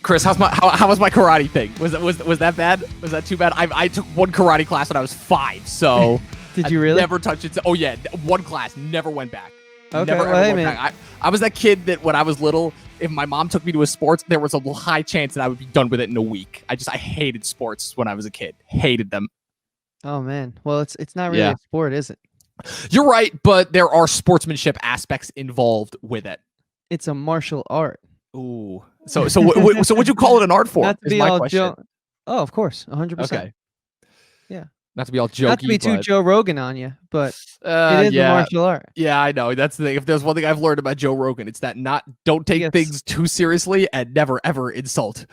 Chris, how was my karate thing? Was that bad? Was that too bad? I took one karate class when I was 5, so Did you really? Never touched it. Oh yeah, one class, never went back. Okay, never, well, hey, went man. back. I was that kid that when I was little, if my mom took me to a sports, there was a high chance that I would be done with it in a week. I hated sports when I was a kid. Hated them. Oh man. Well, it's not really a sport, is it? You're right, but there are sportsmanship aspects involved with it. It's a martial art. Ooh. So what'd you call it an art for? Not to be all oh, of course, 100%. Okay. Yeah. Not to be all jokey. Not to be too Joe Rogan on you, but it is a martial art. Yeah, I know. That's the thing. If there's one thing I've learned about Joe Rogan, it's that don't take things too seriously and never ever insult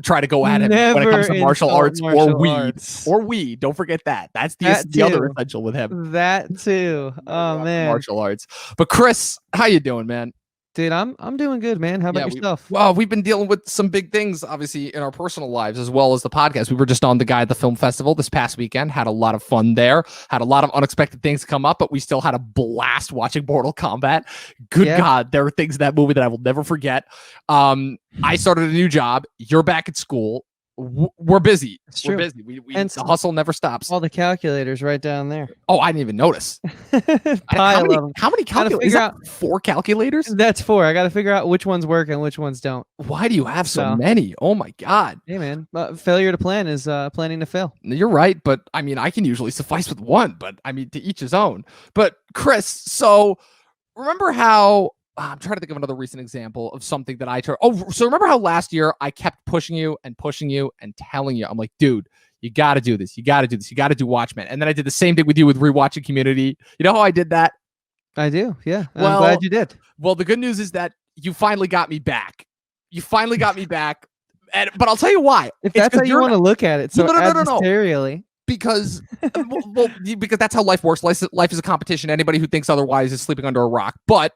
try to go at him when it comes to martial arts or weed. Or weed. Don't forget that. That's the other essential with him. That too. Oh man. Martial arts. But Chris, how you doing, man? Dude, I'm doing good, man. How about yourself? Well, we've been dealing with some big things, obviously, in our personal lives as well as the podcast. We were just on the Guy at the Film Festival this past weekend. Had a lot of fun there. Had a lot of unexpected things come up, but we still had a blast watching Mortal Kombat. Good God, there are things in that movie that I will never forget. I started a new job. You're back at school. We're busy. We're busy. And the hustle never stops. All the calculators right down there. Oh, I didn't even notice. How many calculators? Is that 4 calculators? That's 4. I got to figure out which ones work and which ones don't. Why do you have so many? Oh my God. Hey man, failure to plan is planning to fail. You're right, but I mean, I can usually suffice with one, but I mean, to each his own. But Chris, so remember how I'm trying to think of another recent example of something that I tried. Oh, so remember how last year I kept pushing you and telling you, I'm like, dude, you got to do this. You got to do this. You got to do Watchmen. And then I did the same thing with you with rewatching Community. You know how I did that? I do. Yeah. I'm glad you did. Well, the good news is that you finally got me back. But I'll tell you why. If that's how you want to look at it. So no. Because because that's how life works. Life is a competition. Anybody who thinks otherwise is sleeping under a rock. But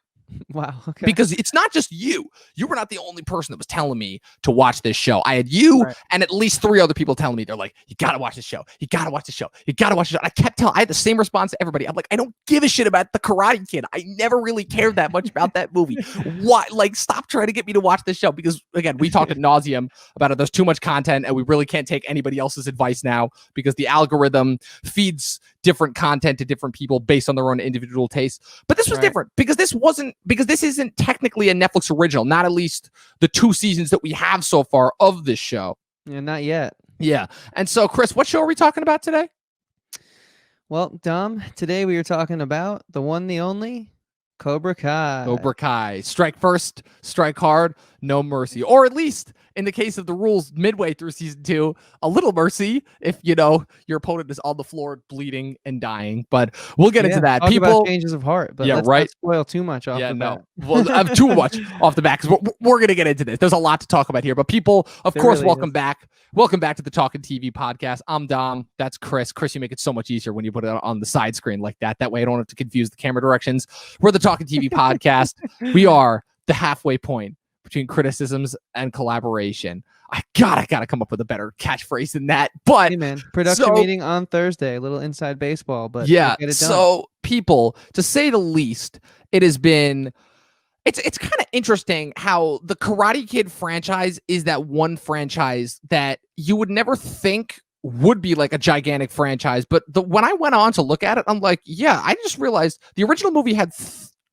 wow. Okay. Because it's not just you. You were not the only person that was telling me to watch this show. I had you and at least 3 other people telling me, they're like, you got to watch this show. You got to watch the show. You got to watch the show. And I kept telling, I had the same response to everybody. I'm like, I don't give a shit about the Karate Kid. I never really cared that much about that movie. Why? Like, stop trying to get me to watch this show. Because again, we talked ad nauseum about it. There's too much content and we really can't take anybody else's advice now because the algorithm feeds different content to different people based on their own individual tastes. But this was different because this isn't technically a Netflix original, not at least the 2 seasons that we have so far of this show. Yeah, not yet. Yeah. And so, Chris, what show are we talking about today? Well, Dom, today we are talking about the one, the only Cobra Kai. Cobra Kai. Strike first, strike hard, no mercy. Or at least in the case of the rules midway through season 2, a little mercy if, you know, your opponent is on the floor bleeding and dying. But we'll get into that. Talk about changes of heart, but let's not spoil too much off the bat. Well, I have too much off the bat because we're going to get into this. There's a lot to talk about here. But people, of course, welcome back. Welcome back to the Talkin TV podcast. I'm Dom. That's Chris. Chris, you make it so much easier when you put it on the side screen like that. That way I don't have to confuse the camera directions. We're the Talkin TV podcast. We are the halfway point between criticisms and collaboration. I gotta come up with a better catchphrase than that. But hey man, production meeting on Thursday, a little inside baseball, but yeah. So people, to say the least, it has been it's kind of interesting how the Karate Kid franchise is that one franchise that you would never think would be like a gigantic franchise. But when I went on to look at it, I'm like, yeah, I just realized the original movie had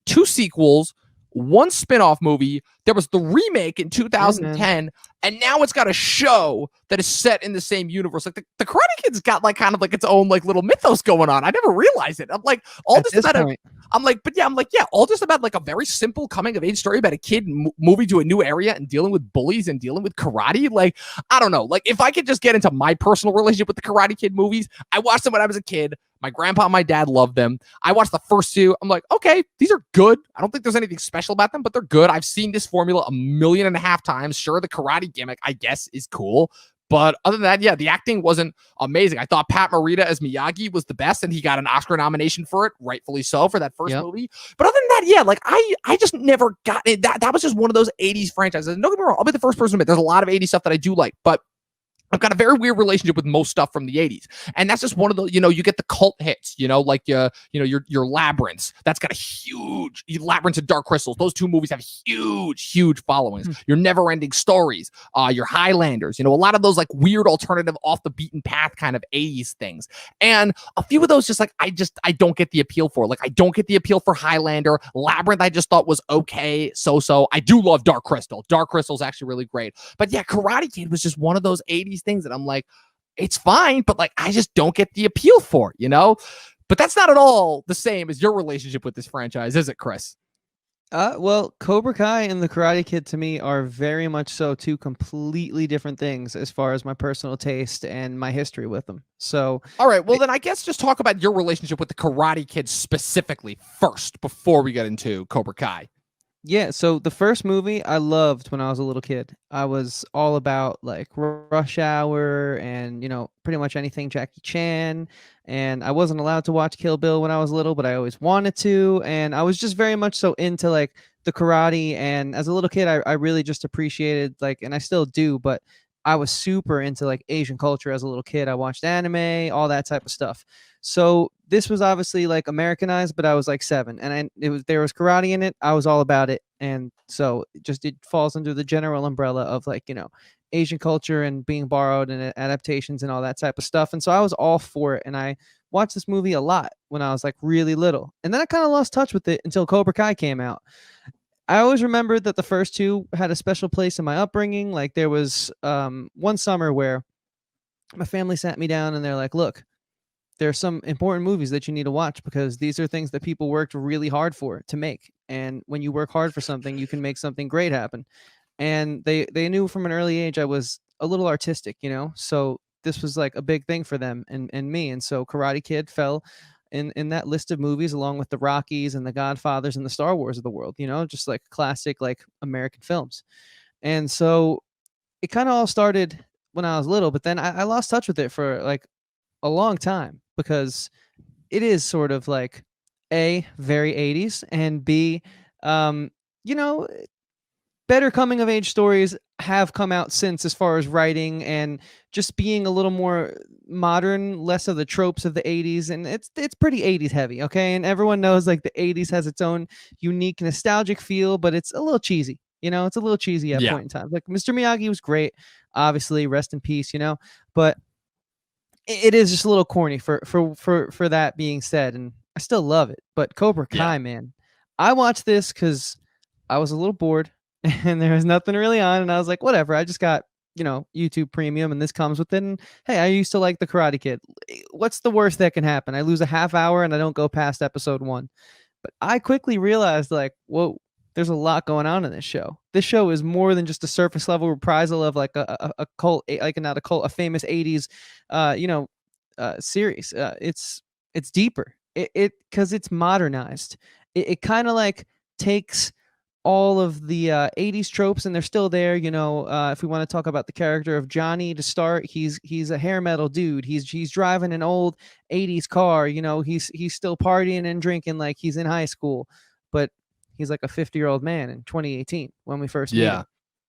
2 sequels, 1 spin-off movie. There was the remake in 2010, and now it's got a show that is set in the same universe. Like the Karate Kid's got like kind of like its own like little mythos going on. I never realized it. I'm like, all this about all just about like a very simple coming of age story about a kid moving to a new area and dealing with bullies and dealing with karate. Like, I don't know. Like, if I could just get into my personal relationship with the Karate Kid movies, I watched them when I was a kid. My grandpa and my dad loved them. I watched the first 2. I'm like, okay, these are good. I don't think there's anything special about them, but they're good. I've seen this formula 1.5 million times. Sure, the karate gimmick, I guess, is cool. But other than that, yeah, the acting wasn't amazing. I thought Pat Morita as Miyagi was the best, and he got an Oscar nomination for it, rightfully so, for that first movie. But other than that, yeah, like I just never got it. That was just one of those 80s franchises. And don't get me wrong, I'll be the first person to admit there's a lot of 80s stuff that I do like, but I've got a very weird relationship with most stuff from the 80s. And that's just one of the, you get the cult hits, like your Labyrinths. That's got a huge Labyrinths and Dark Crystals. Those two movies have huge followings. Your Never Ending Stories, your Highlanders, a lot of those like weird alternative off the beaten path kind of 80s things. And a few of those just like I don't get the appeal for. Like I don't get the appeal for Highlander. Labyrinth I just thought was okay. So I do love Dark Crystal. Dark Crystal's actually really great. But yeah, Karate Kid was just one of those 80s things that I'm like, it's fine, but like I just don't get the appeal for it, But that's not at all the same as your relationship with this franchise, is it, Chris? Well, Cobra Kai and the Karate Kid to me are very much so two completely different things as far as my personal taste and my history with them. So, all right, well then I guess just talk about your relationship with the Karate Kid specifically first before we get into Cobra Kai. Yeah, so the first movie I loved when I was a little kid. I was all about like Rush Hour and, pretty much anything Jackie Chan. And I wasn't allowed to watch Kill Bill when I was little, but I always wanted to. And I was just very much so into like the karate. And as a little kid, I really just appreciated like, and I still do, but I was super into like Asian culture as a little kid. I watched anime, all that type of stuff. So this was obviously like Americanized, but I was like 7, and there was karate in it. I was all about it, and so it falls under the general umbrella of like Asian culture and being borrowed and adaptations and all that type of stuff. And so I was all for it, and I watched this movie a lot when I was like really little, and then I kind of lost touch with it until Cobra Kai came out. I always remembered that the first two had a special place in my upbringing. Like there was one summer where my family sat me down and they're like, look, there are some important movies that you need to watch because these are things that people worked really hard for to make. And when you work hard for something, you can make something great happen. And they knew from an early age I was a little artistic, so this was like a big thing for them and me. And so Karate Kid fell in that list of movies along with the Rockies and the Godfathers and the Star Wars of the world, just like classic like American films. And so it kind of all started when I was little, but then I lost touch with it for like a long time because it is sort of like A, very 80s, and B, better coming of age stories have come out since as far as writing and just being a little more modern, less of the tropes of the 80s. And it's pretty 80s heavy. Okay. And everyone knows like the 80s has its own unique nostalgic feel, but it's a little cheesy, it's a little cheesy at point in time. Like Mr. Miyagi was great, obviously, rest in peace, but it is just a little corny for that being said. And I still love it, but Cobra Kai, man, I watched this cause I was a little bored and there was nothing really on. And I was like, whatever. I just got, YouTube Premium and this comes with it. And hey, I used to like the Karate Kid. What's the worst that can happen? I lose a half hour and I don't go past episode 1. But I quickly realized like, whoa, there's a lot going on in this show. This show is more than just a surface level reprisal of like a cult, like not a cult, a famous 80s, series. It's deeper. It because it's modernized. It kind of like takes all of the 80s tropes and they're still there. If we want to talk about the character of Johnny to start, he's a hair metal dude. He's driving an old 80s car. He's still partying and drinking like he's in high school, but he's like a 50-year-old man in 2018 when we first meet him.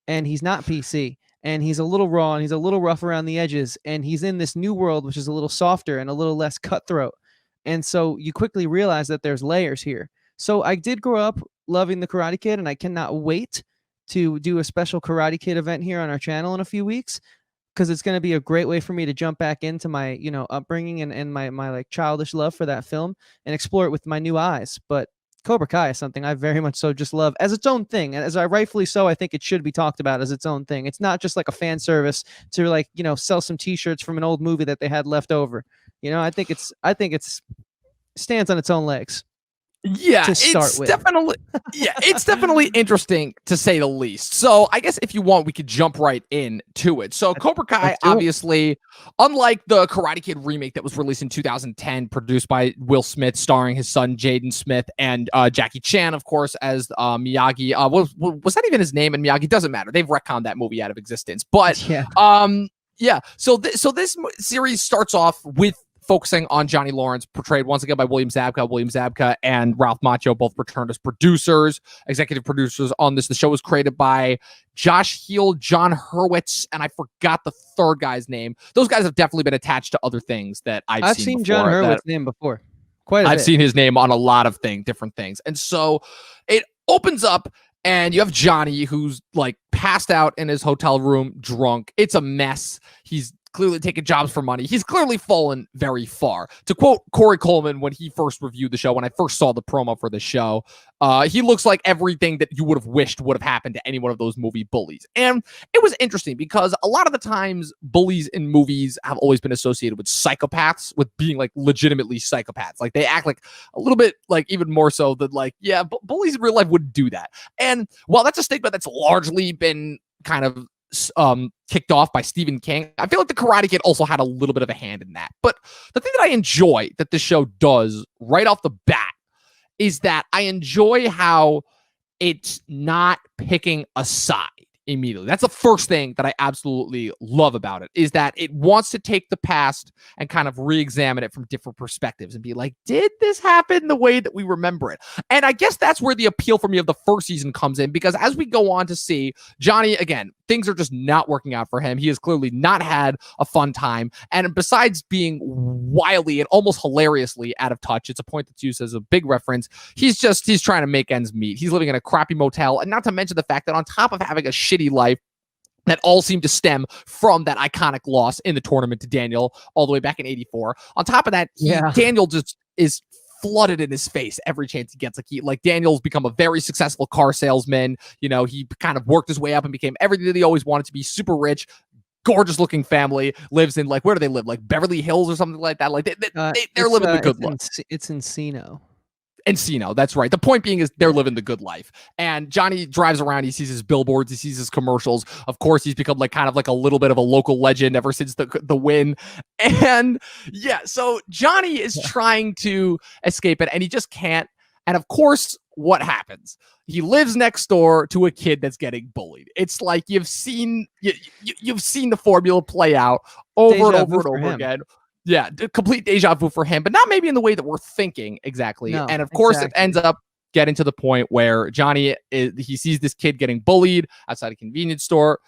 And he's not PC. And he's a little raw and he's a little rough around the edges. And he's in this new world, which is a little softer and a little less cutthroat. And so you quickly realize that there's layers here. So I did grow up loving the Karate Kid, and I cannot wait to do a special Karate Kid event here on our channel in a few weeks, because it's going to be a great way for me to jump back into my, upbringing and my like childish love for that film and explore it with my new eyes. But Cobra Kai is something I very much so just love as its own thing. And as I rightfully so, I think it should be talked about as its own thing. It's not just like a fan service to like, sell some t-shirts from an old movie that they had left over. I think it's stands on its own legs. Yeah, it's definitely interesting to say the least. So I guess if you want, we could jump right into it. So Cobra Kai, obviously, unlike the Karate Kid remake that was released in 2010, produced by Will Smith, starring his son Jaden Smith and Jackie Chan, of course, as Miyagi. Was that even his name? And Miyagi, doesn't matter. They've retconned that movie out of existence. But so this series starts off with focusing on Johnny Lawrence, portrayed once again by William Zabka. William Zabka and Ralph Macchio both returned as producers, executive producers on this. The show was created by Josh Heel, John Hurwitz, and I forgot the third guy's name. Those guys have definitely been attached to other things that I've seen before. John Hurwitz's name before. I've seen his name on a lot of different things. And so it opens up and you have Johnny who's like passed out in his hotel room drunk. It's a mess. He's clearly taking jobs for money. He's clearly fallen very far. To quote Corey Coleman when he first reviewed the show, when I first saw the promo for the show, he looks like everything that you would have wished would have happened to any one of those movie bullies. And it was interesting because a lot of the times bullies in movies have always been associated with psychopaths, with being like legitimately psychopaths. Like they act like a little bit like even more so than like, yeah, bullies in real life wouldn't do that. And while that's a stigma that's largely been kind of kicked off by Stephen King, I feel like the Karate Kid also had a little bit of a hand in that. But the thing that I enjoy that this show does right off the bat is that I enjoy how it's not picking a side immediately. That's the first thing that I absolutely love about it, is that it wants to take the past and kind of re-examine it from different perspectives and be like, did this happen the way that we remember it? And I guess that's where the appeal for me of the first season comes in, because as we go on to see Johnny, again, things are just not working out for him. He has clearly not had a fun time. And besides being wildly and almost hilariously out of touch, it's a point that's used as a big reference. He's trying to make ends meet. He's living in a crappy motel. And not to mention the fact that on top of having a shitty life that all seemed to stem from that iconic loss in the tournament to Daniel all the way back in '84. On top of that, Daniel just is flooded in his face every chance he gets. Like Daniel's become a very successful car salesman. You know, he kind of worked his way up and became everything that he always wanted to be. Super rich, gorgeous looking family, lives in like, where do they live? Like Beverly Hills or something like that. Like they're living the good life. It's Encino. Encino, that's right. The point being is they're living the good life. And Johnny drives around, he sees his billboards, he sees his commercials. Of course, he's become like kind of like a little bit of a local legend ever since the win. And yeah, so Johnny is trying to escape it and he just can't. And of course, what happens? He lives next door to a kid that's getting bullied. It's like you've seen the formula play out over and over again. Yeah, complete deja vu for him, but not maybe in the way that we're thinking exactly. No, and of course, it ends up getting to the point where Johnny he sees this kid getting bullied outside a convenience store.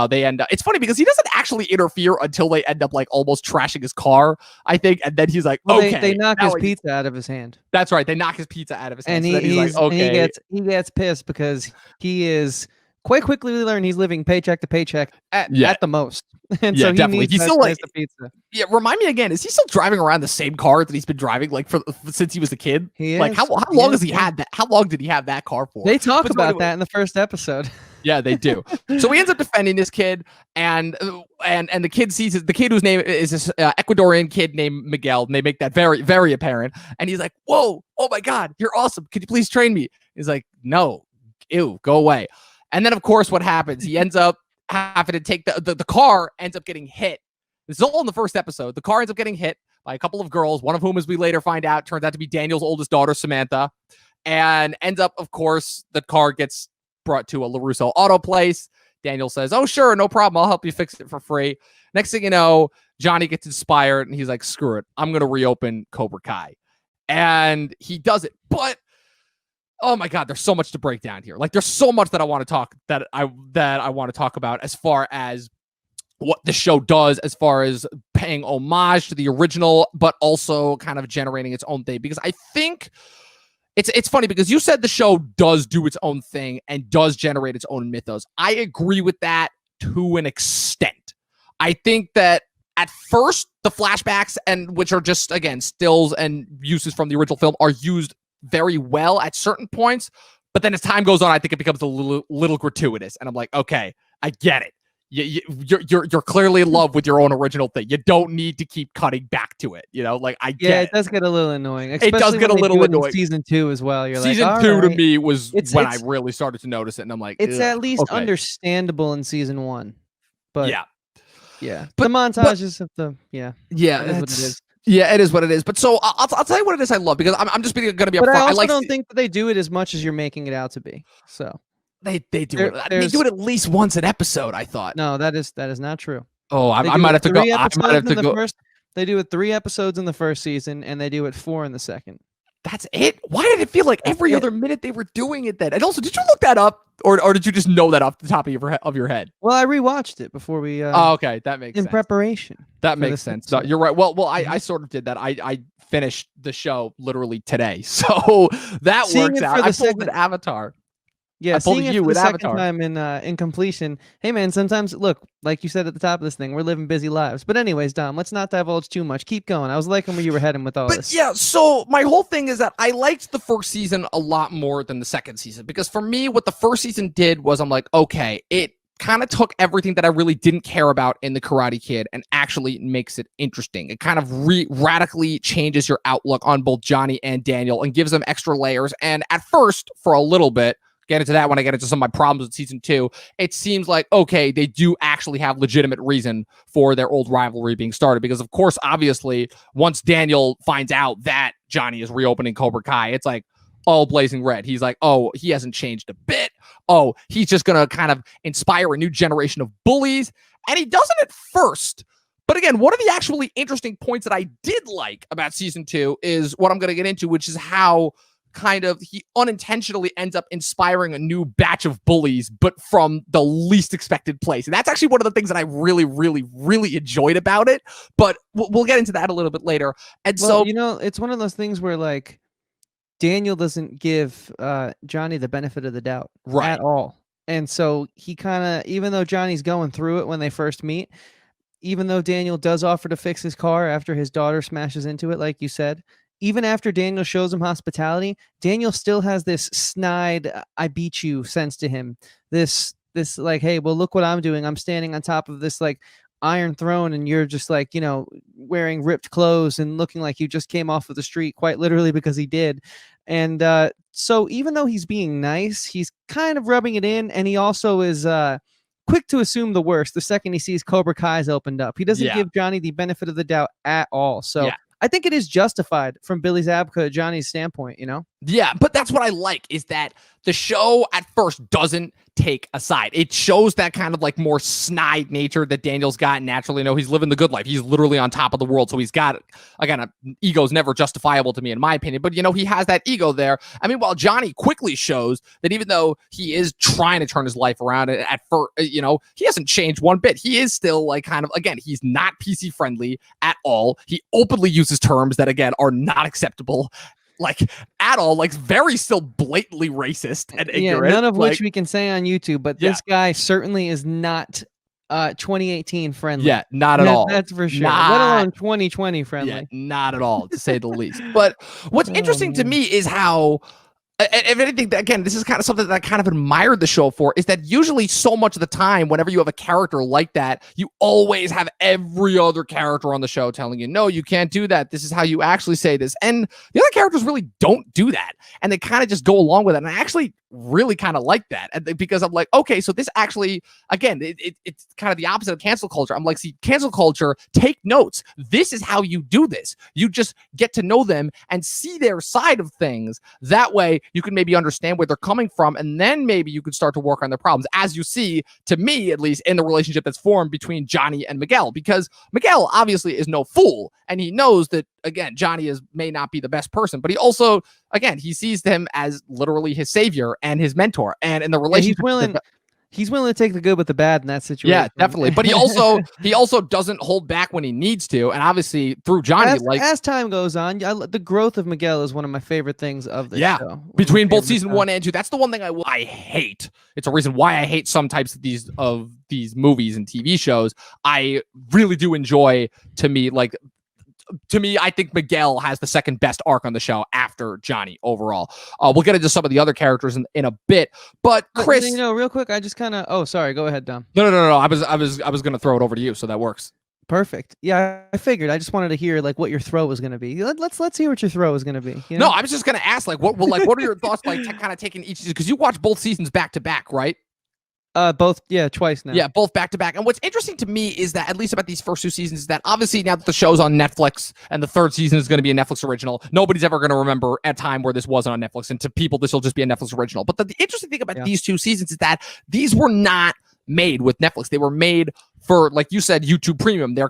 They end up. It's funny because he doesn't actually interfere until they end up like almost trashing his car, I think, and then he's like, "Okay." They knock his pizza out of his hand. That's right. They knock his pizza out of his hand, and he's like, "Okay." And he gets pissed because he is quite quickly learn he's living paycheck to paycheck at the most. And so he definitely. He's still like the pizza. Yeah, remind me again, is he still driving around the same car that he's been driving like since he was a kid? He is. Like how long has he had that? How long did he have that car for? They talk about that in the first episode. Yeah, they do. So he ends up defending this kid, and the kid sees the kid whose name is this Ecuadorian kid named Miguel, and they make that very, very apparent. And he's like, "Whoa, oh my God, you're awesome. Could you please train me?" He's like, "No, ew, go away." And then of course, what happens? He ends up having to take the car ends up getting hit. This is all in the first episode. The car ends up getting hit by a couple of girls, one of whom, as we later find out, turns out to be Daniel's oldest daughter, Samantha, and ends up, of course, the car gets brought to a LaRusso auto place. Daniel says, "Oh, sure, no problem. I'll help you fix it for free." Next thing you know, Johnny gets inspired and he's like, "Screw it. I'm going to reopen Cobra Kai." And he does it. But oh my God, there's so much to break down here. Like there's so much that I want to talk about as far as what the show does, as far as paying homage to the original, but also kind of generating its own thing. Because I think it's funny because you said the show does do its own thing and does generate its own mythos. I agree with that to an extent. I think that at first the flashbacks, and which are just again stills and uses from the original film, are used very well at certain points, but then as time goes on, I think it becomes a little gratuitous, and I'm like, okay, I get it. You're clearly in love with your own original thing. You don't need to keep cutting back to it. You know, like I get it does get a little annoying. It does get a little annoying. Season 2 as well. You're season like, 2 to me was when I really started to notice it, and I'm like, it's at least understandable in season 1, but yeah. But the montages of the that's what it is. Yeah, it is what it is. But so I'll tell you what it is I love, because I'm just going to be upfront. But I also don't think that they do it as much as you're making it out to be. So they do it. They do it at least once an episode, I thought. No, that is not true. Oh, I might have to go. I might have to go. They do it 3 episodes in the first season, and they do it 4 in the second. That's it? Why did it feel like every other minute they were doing it then? And also, did you look that up? Or did you just know that off the top of your head? Well, I rewatched it before we oh, okay. That makes sense. In preparation. That makes sense. No, you're right. Well, I sort of did that. I finished the show literally today. So that works out. I pulled an Avatar. Yeah, seeing it for the second Avatar. time in completion. Hey man, sometimes look, like you said at the top of this thing, we're living busy lives. But anyways, Dom, let's not divulge too much. Keep going. I was liking where you were heading with all this. Yeah, so my whole thing is that I liked the first season a lot more than the second season, because for me, what the first season did was I'm like, okay, it kind of took everything that I really didn't care about in the Karate Kid and actually makes it interesting. It kind of radically changes your outlook on both Johnny and Daniel and gives them extra layers. And at first, for a little bit, get into that when I get into some of my problems with season 2, it seems like, okay, they do actually have legitimate reason for their old rivalry being started. Because, of course, obviously, once Daniel finds out that Johnny is reopening Cobra Kai, it's like all blazing red. He's like, oh, he hasn't changed a bit. Oh, he's just going to kind of inspire a new generation of bullies. And he doesn't at first. But again, one of the actually interesting points that I did like about season 2 is what I'm going to get into, which is how kind of he unintentionally ends up inspiring a new batch of bullies, but from the least expected place. And that's actually one of the things that I really, really, really enjoyed about it. But we'll get into that a little bit later. And well, so, you know, it's one of those things where like Daniel doesn't give Johnny the benefit of the doubt at all. And so he kind of, even though Johnny's going through it when they first meet, even though Daniel does offer to fix his car after his daughter smashes into it, like you said, even after Daniel shows him hospitality, Daniel still has this snide, I beat you sense to him. This like, hey, well, look what I'm doing. I'm standing on top of this like iron throne and you're just like, you know, wearing ripped clothes and looking like you just came off of the street, quite literally, because he did. And so even though he's being nice, he's kind of rubbing it in. And he also is quick to assume the worst the second he sees Cobra Kai's opened up. He doesn't give Johnny the benefit of the doubt at all. So I think it is justified from Billy Zabka, Johnny's standpoint, you know? Yeah, but that's what I like, is that the show at first doesn't take a side. It shows that kind of like more snide nature that Daniel's got naturally. You know, he's living the good life. He's literally on top of the world. So he's got, again, ego's never justifiable to me, in my opinion, but you know, he has that ego there. I mean, while Johnny quickly shows that even though he is trying to turn his life around at first, you know, he hasn't changed one bit. He is still like kind of, again, he's not PC friendly at all. He openly uses terms that, again, are not acceptable. Like at all, like very still blatantly racist and ignorant. None of which we can say on YouTube, but this guy certainly is not 2018 friendly. Yeah, not at all. That's for sure. Let alone 2020 friendly. Yeah, not at all, to say the least. But what's interesting to me is how, if anything, again, this is kind of something that I kind of admired the show for, is that usually so much of the time, whenever you have a character like that, you always have every other character on the show telling you, no, you can't do that. This is how you actually say this. And the other characters really don't do that. And they kind of just go along with it. And I actually really kind of like that, because I'm like, okay, so this actually, again, it's kind of the opposite of cancel culture. I'm like, see, cancel culture, take notes. This is how you do this. You just get to know them and see their side of things. That way you can maybe understand where they're coming from, and then maybe you could start to work on their problems, as you see, to me at least, in the relationship that's formed between Johnny and Miguel, because Miguel obviously is no fool, and he knows that, again, Johnny may not be the best person, but he also, again, he sees him as literally his savior and his mentor, and in the relationship, he's willing to take the good with the bad in that situation. Yeah, definitely. But he also doesn't hold back when he needs to, and obviously through Johnny, as time goes on, the growth of Miguel is one of my favorite things of the show. Between both season 1 and 2, that's the one thing I hate. It's a reason why I hate some types of these movies and TV shows. I really do enjoy, to me, I think Miguel has the second best arc on the show after Johnny overall. We'll get into some of the other characters in a bit, but Chris, you know, real quick, I just kind of, oh, sorry, go ahead, Dom. No. I was going to throw it over to you, so that works. Perfect. Yeah, I figured. I just wanted to hear like what your throw was going to be. Let's hear what your throw is going to be. You know? No, I was just going to ask, like, what are your thoughts, like, kind of taking each season, because you watch both seasons back to back, right? Both, twice now. Yeah, both back to back. And what's interesting to me is that, at least about these first 2 seasons, is that obviously now that the show's on Netflix and the 3rd season is going to be a Netflix original, nobody's ever going to remember a time where this wasn't on Netflix. And to people, this will just be a Netflix original. But the interesting thing about these 2 seasons is that these were not made with Netflix. They were made for, like you said, YouTube Premium. They're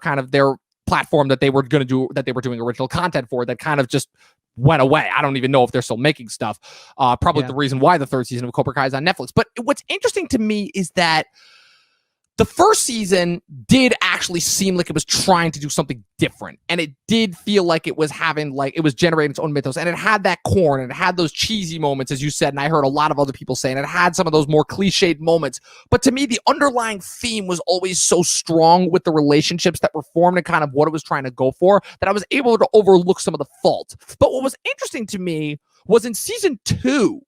platform that they were going to do, that they were doing original content for, that kind of just went away. I don't even know if they're still making stuff. Probably the reason why the third season of Cobra Kai is on Netflix. But what's interesting to me is that the first season did actually seem like it was trying to do something different. And it did feel like it was having, like, it was generating its own mythos. And it had that corn, and it had those cheesy moments, as you said. And I heard a lot of other people saying it had some of those more cliched moments. But to me, the underlying theme was always so strong with the relationships that were formed and kind of what it was trying to go for, that I was able to overlook some of the fault. But what was interesting to me was in season 2,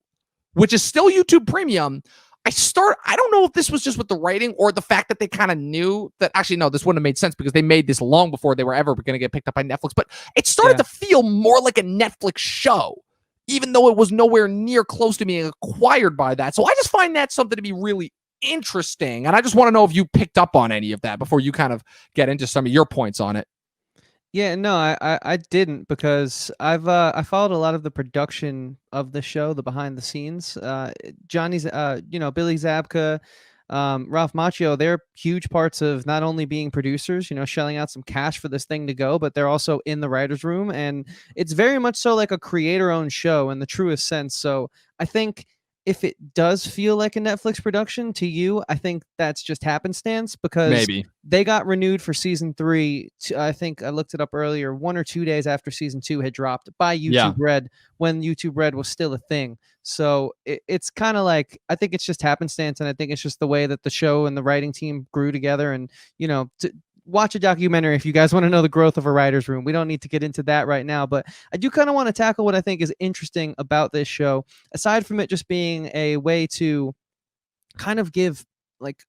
which is still YouTube Premium, I don't know if this was just with the writing or the fact that they kind of knew that, actually, no, this wouldn't have made sense because they made this long before they were ever going to get picked up by Netflix, but it started to feel more like a Netflix show, even though it was nowhere near close to being acquired by that. So I just find that something to be really interesting. And I just want to know if you picked up on any of that before you kind of get into some of your points on it. Yeah, no, I didn't, because I followed a lot of the production of the show, the behind the scenes. Johnny's Billy Zabka, Ralph Macchio, they're huge parts of not only being producers, shelling out some cash for this thing to go, but they're also in the writer's room, and it's very much so like a creator-owned show in the truest sense. So I think if it does feel like a Netflix production to you, I think that's just happenstance, because Maybe they got renewed for season 3. I think I looked it up earlier, 1 or 2 days after season 2 had dropped by YouTube Red, when YouTube Red was still a thing. So it's kind of like, I think it's just happenstance, and I think it's just the way that the show and the writing team grew together. And, watch a documentary if you guys want to know the growth of a writer's room. We don't need to get into that right now, but I do kind of want to tackle what I think is interesting about this show, aside from it just being a way to kind of give like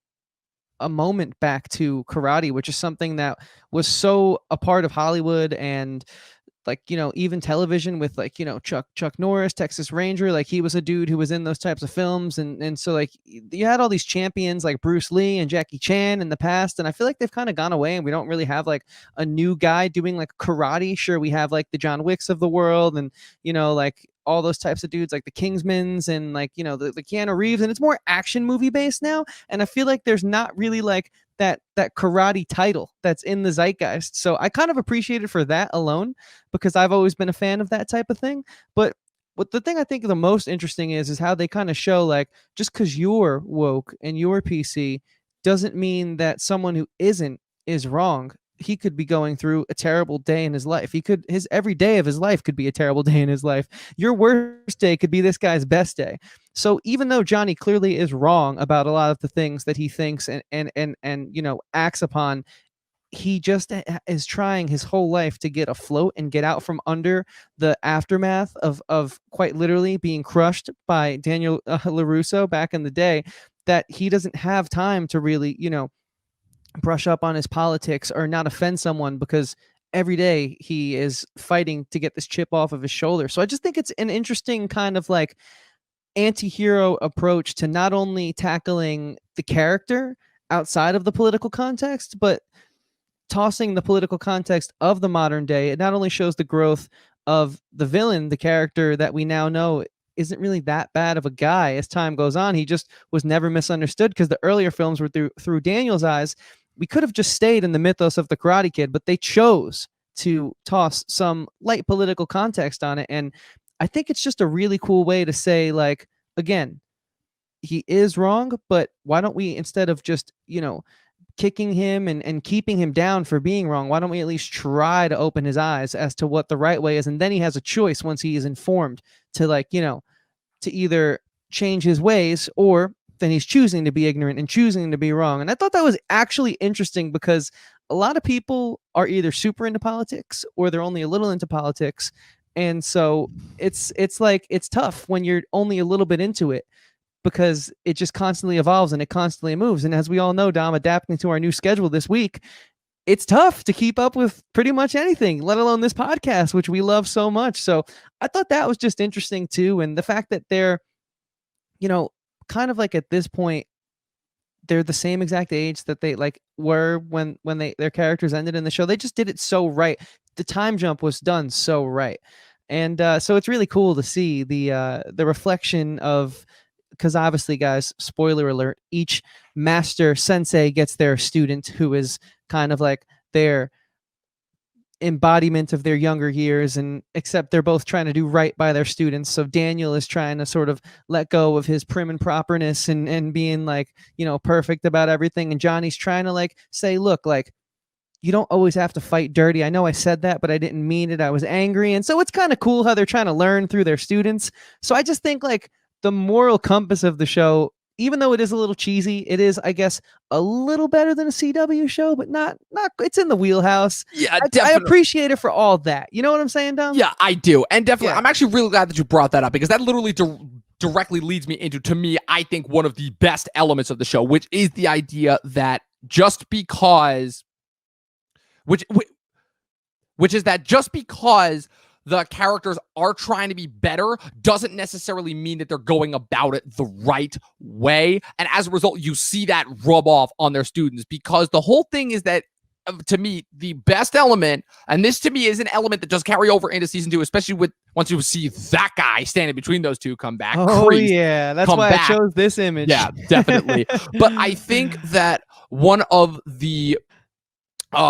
a moment back to karate, which is something that was so a part of Hollywood and even television with Chuck Norris, Texas Ranger. Like, he was a dude who was in those types of films. And so you had all these champions like Bruce Lee and Jackie Chan in the past. And I feel like they've kind of gone away, and we don't really have like a new guy doing like karate. Sure, we have like the John Wicks of the world, and, all those types of dudes like the Kingsmans and the Keanu Reeves. And it's more action movie based now. And I feel like there's not really like that karate title that's in the zeitgeist. So I kind of appreciate it for that alone, because I've always been a fan of that type of thing. But what the thing I think the most interesting is how they kind of show, like, just because you're woke and you're PC doesn't mean that someone who isn't is wrong. He could be going through a terrible day in his life. His every day of his life could be a terrible day in his life. Your worst day could be this guy's best day. So even though Johnny clearly is wrong about a lot of the things that he thinks and acts upon, he just is trying his whole life to get afloat and get out from under the aftermath of quite literally being crushed by Daniel LaRusso back in the day, that he doesn't have time to really, brush up on his politics or not offend someone, because every day he is fighting to get this chip off of his shoulder. So I just think it's an interesting kind of like anti-hero approach to not only tackling the character outside of the political context, but tossing the political context of the modern day. It not only shows the growth of the villain, the character that we now know isn't really that bad of a guy as time goes on. He just was never misunderstood, because the earlier films were through Daniel's eyes. We could have just stayed in the mythos of the Karate Kid, but they chose to toss some light political context on it. And I think it's just a really cool way to say, like, again, he is wrong, but why don't we, instead of just, kicking him and keeping him down for being wrong, why don't we at least try to open his eyes as to what the right way is? And then he has a choice, once he is informed, to to either change his ways, or then he's choosing to be ignorant and choosing to be wrong. And I thought that was actually interesting, because a lot of people are either super into politics or they're only a little into politics. And so it's tough when you're only a little bit into it, because it just constantly evolves and it constantly moves. And as we all know, Dom, adapting to our new schedule this week, it's tough to keep up with pretty much anything, let alone this podcast, which we love so much. So I thought that was just interesting too. And the fact that they're, kind of like at this point, they're the same exact age that they were when their characters ended in the show. They just did it so right. The time jump was done so right. And so it's really cool to see the reflection of, because obviously, guys, spoiler alert, each master sensei gets their student who is kind of like their embodiment of their younger years, and except they're both trying to do right by their students. So Daniel is trying to sort of let go of his prim and properness and being like, perfect about everything, and Johnny's trying to like say, look, like, you don't always have to fight dirty. I know I said that, but I didn't mean it. I was angry. And so it's kind of cool how they're trying to learn through their students. So I just think like the moral compass of the show, even though it is a little cheesy, it is, I guess, a little better than a CW show, but not it's in the wheelhouse. Yeah, I appreciate it for all that. You know what I'm saying, Dom? Yeah, I do. And definitely, Yeah. I'm actually really glad that you brought that up, because that literally directly leads me into, to me, I think one of the best elements of the show, which is the idea that just because which is that just because the characters are trying to be better doesn't necessarily mean that they're going about it the right way. And as a result, you see that rub off on their students, because the whole thing is that, to me, the best element, and this to me is an element that does carry over into season 2, especially with once you see that guy standing between those two come back. Oh, yeah. That's why I chose this image. Yeah, definitely. But I think that one of the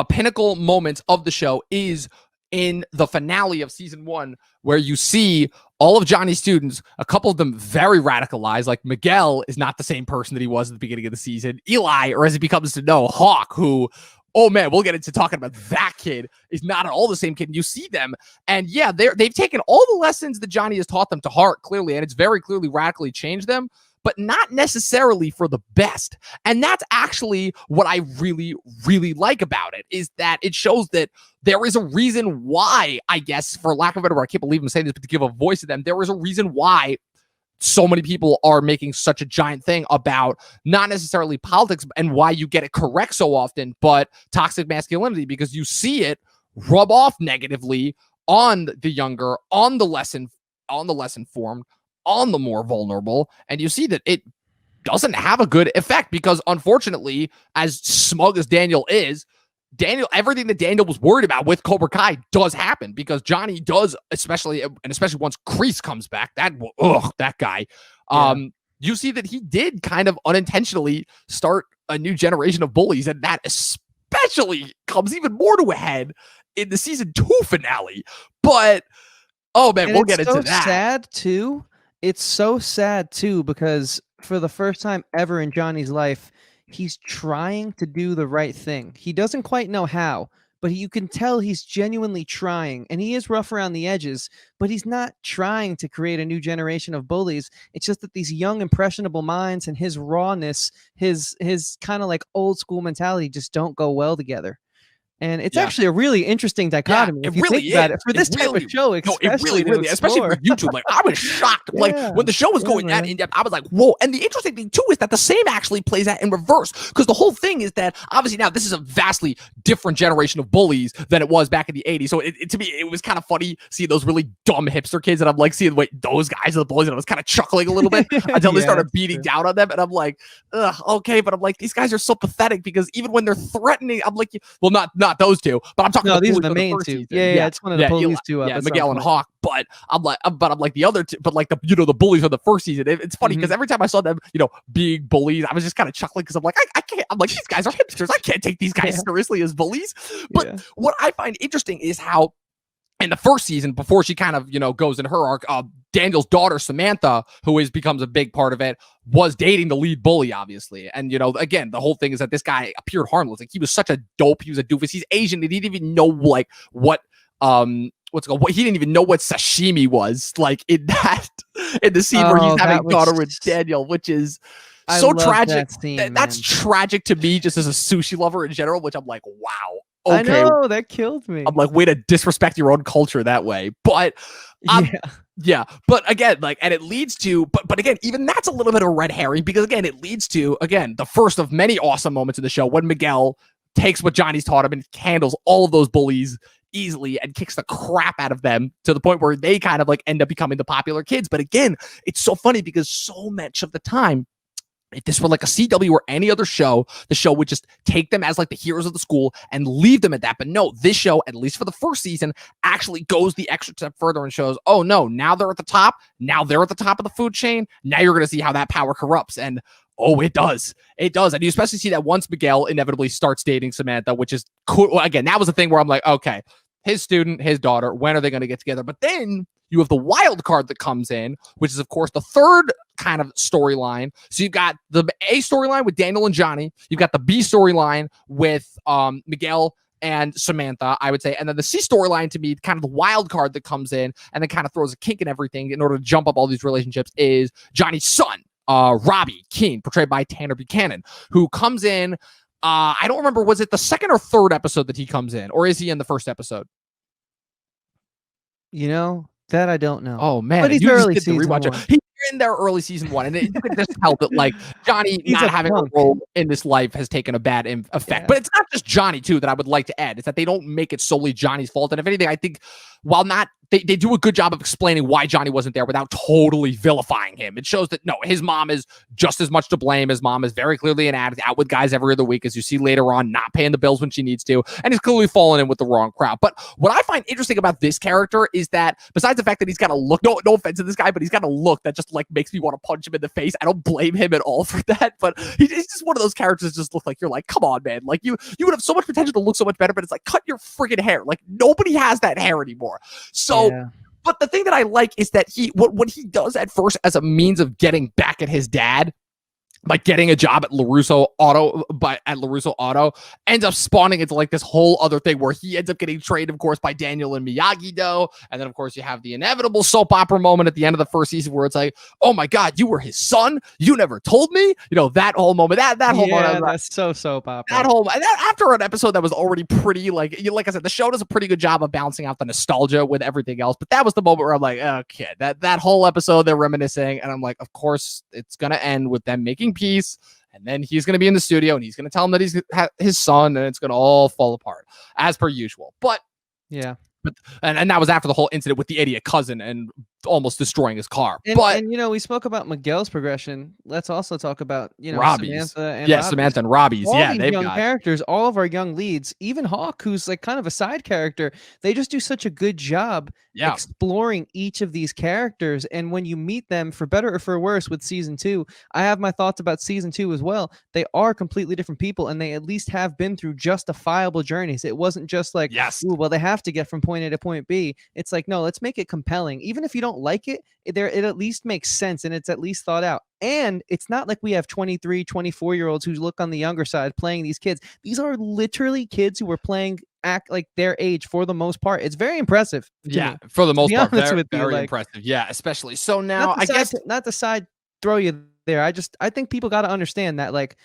pinnacle moments of the show is in the finale of season 1, where you see all of Johnny's students, a couple of them very radicalized. Like Miguel is not the same person that he was at the beginning of the season. Eli, or as he becomes to know, Hawk, who, oh man, we'll get into talking about that kid, is not at all the same kid. And you see them, and yeah, they've taken all the lessons that Johnny has taught them to heart, clearly, and it's very clearly radically changed them, but not necessarily for the best. And that's actually what I really, really like about it, is that it shows that there is a reason why, I guess, for lack of a better word, I can't believe I'm saying this, but to give a voice to them, there is a reason why so many people are making such a giant thing about not necessarily politics and why you get it correct so often, but toxic masculinity, because you see it rub off negatively on the younger, on the lesson formed, on the more vulnerable, and you see that it doesn't have a good effect, because unfortunately, as smug as Daniel is, everything that Daniel was worried about with Cobra Kai does happen, because Johnny does, especially once Kreese comes back, that guy, you see that he did kind of unintentionally start a new generation of bullies, and that especially comes even more to a head in the season 2 finale. But oh man, we'll get into that. It's so sad too, because for the first time ever in Johnny's life, he's trying to do the right thing. He doesn't quite know how, but you can tell he's genuinely trying, and he is rough around the edges, but he's not trying to create a new generation of bullies. It's just that these young, impressionable minds and his rawness, his kind of like old school mentality just don't go well together. And it's actually a really interesting dichotomy. Yeah, it really is. About it. For this type of show, especially for YouTube. Like, I was shocked. Like, when the show was going that in depth, I was like, whoa. And the interesting thing too is that the same actually plays out in reverse, because the whole thing is that obviously now this is a vastly different generation of bullies than it was back in the 80s. So to me, it was kind of funny seeing those really dumb hipster kids, and I'm like seeing, wait, those guys are the bullies, and I was kind of chuckling a little bit until they started beating down on them, and I'm like, ugh, okay, but I'm like, these guys are so pathetic, because even when they're threatening, I'm like, well, not those two, but I'm talking. No, these are the main two. Yeah, it's one of the police two. Yeah, Miguel and Hawk. But I'm like the other two. But like the bullies from the first season. It's funny because every time I saw them, being bullies, I was just kind of chuckling, because I'm like, I can't. I'm like, these guys are hipsters. I can't take these guys seriously as bullies. But what I find interesting is how, in the first season, before she kind of, goes in her arc, Daniel's daughter, Samantha, who becomes a big part of it, was dating the lead bully, obviously. And, again, the whole thing is that this guy appeared harmless. Like, he was such a dope. He was a doofus. He's Asian. And he didn't even know, like, what he didn't even know what sashimi was, like, in the scene where he's having daughter with Daniel, which is so tragic. That's tragic to me, just as a sushi lover in general, which I'm like, wow. Okay. I know, that killed me. I'm like, way to disrespect your own culture that way. But yeah. But again, like, and it leads to, but again, even that's a little bit of a red herring, because again, it leads to, again, the first of many awesome moments in the show, when Miguel takes what Johnny's taught him and handles all of those bullies easily and kicks the crap out of them, to the point where they kind of like end up becoming the popular kids. But again, it's so funny, because so much of the time, if this were like a CW or any other show, the show would just take them as like the heroes of the school and leave them at that. But no, this show, at least for the first season, actually goes the extra step further and shows, oh no, now they're at the top. Now they're at the top of the food chain. Now you're going to see how that power corrupts. And oh, it does. It does. And you especially see that once Miguel inevitably starts dating Samantha, which is cool. Again, that was the thing where I'm like, okay, his student, his daughter. When are they going to get together? But then you have the wild card that comes in, which is, of course, the third kind of storyline. So you've got the A storyline with Daniel and Johnny. You've got the B storyline with Miguel and Samantha, I would say. And then the C storyline, to me, kind of the wild card that comes in and then kind of throws a kink in everything in order to jump up all these relationships, is Johnny's son, Robbie Keene, portrayed by Tanner Buchanan, who comes in. I don't remember, was it the second or third episode that he comes in, or is he in the first episode? You know, that I don't know. Oh man, but he's you early just did the season rewatch. one. He's in there early season one, and you can just tell that like Johnny He's not a having punk. a role in this life has taken a bad effect. Yeah. But it's not just Johnny too that I would like to add. It's that they don't make it solely Johnny's fault. And if anything, I think while not they do a good job of explaining why Johnny wasn't there without totally vilifying him. It shows that no, his mom is just as much to blame. His mom is very clearly an addict, out with guys every other week, as you see later on, not paying the bills when she needs to, and he's clearly fallen in with the wrong crowd. But what I find interesting about this character is that besides the fact that he's got a look, no offense to this guy, but he's got a look that just like makes me want to punch him in the face. I don't blame him at all for that, but he's just one of those characters that just look like, you're like, come on, man. Like you would have so much potential to look so much better, but it's like, cut your friggin' hair. Like nobody has that hair anymore. So, but the thing that I like is that what he does at first as a means of getting back at his dad, like getting a job at LaRusso Auto, ends up spawning into like this whole other thing where he ends up getting trained, of course, by Daniel and Miyagi-Do. And then, of course, you have the inevitable soap opera moment at the end of the first season where it's like, oh my God, you were his son? You never told me? You know, that whole moment, that whole moment. That's so soap opera. After an episode that was already pretty, like I said, the show does a pretty good job of balancing out the nostalgia with everything else. But that was the moment where I'm like, okay, that whole episode, they're reminiscing. And I'm like, of course, it's going to end with them making peace, and then he's going to be in the studio and he's going to tell him that he's his son, and it's going to all fall apart as per usual. But yeah, and that was after the whole incident with the idiot cousin and almost destroying his car. And you know, we spoke about Miguel's progression. Let's also talk about, you know, Robbie's. Samantha and Robbie's. All yeah, these they've young got characters, all of our young leads, even Hawk, who's like kind of a side character. They just do such a good job exploring each of these characters. And when you meet them, for better or for worse, with season 2, I have my thoughts about season 2 as well. They are completely different people, and they at least have been through justifiable journeys. It wasn't just like, ooh, well, they have to get from point A to point B. It's like, no, let's make it compelling. Even if you don't like it, it at least makes sense, and it's at least thought out. And it's not like we have 23, 24-year-olds who look on the younger side playing these kids. These are literally kids who are playing act like their age for the most part. It's very impressive. Yeah, for the most part, very like, impressive. Yeah, especially. So now, not the side throw you there. I think people got to understand that, like,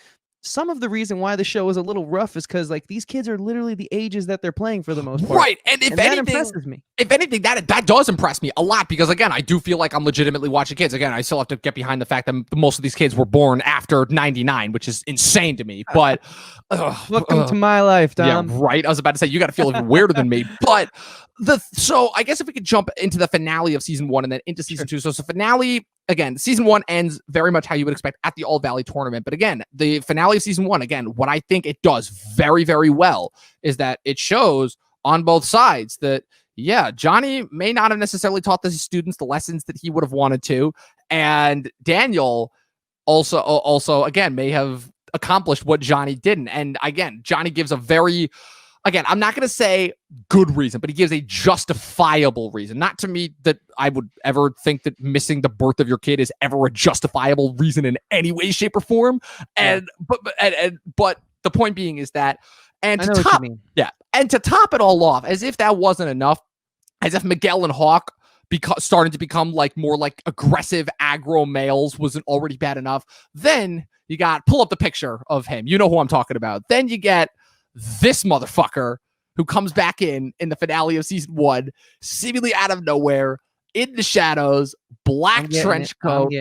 some of the reason why the show is a little rough is because like these kids are literally the ages that they're playing for the most part. Right. And if anything, that impresses me. If anything, that does impress me a lot, because again, I do feel like I'm legitimately watching kids. Again, I still have to get behind the fact that most of these kids were born after 99, which is insane to me. But welcome to my life, Dom. Yeah, right. I was about to say, you got to feel even weirder than me. But so I guess if we could jump into the finale of season 1 and then into season 2. So finale, again, season 1 ends very much how you would expect at the All Valley tournament. But again, the finale of season 1, again, what I think it does very, very well is that it shows on both sides that, yeah, Johnny may not have necessarily taught the students the lessons that he would have wanted to. And Daniel also again, may have accomplished what Johnny didn't. And again, Johnny gives a very, again, I'm not going to say good reason, but he gives a justifiable reason. Not to me that I would ever think that missing the birth of your kid is ever a justifiable reason in any way, shape, or form. And but the point being is that, and to top it all off, as if that wasn't enough, as if Miguel and Hawk starting to become like more like aggressive aggro males wasn't already bad enough. Then you got, pull up the picture of him. You know who I'm talking about. Then you get this motherfucker who comes back in the finale of season 1, seemingly out of nowhere, in the shadows, black trench coat,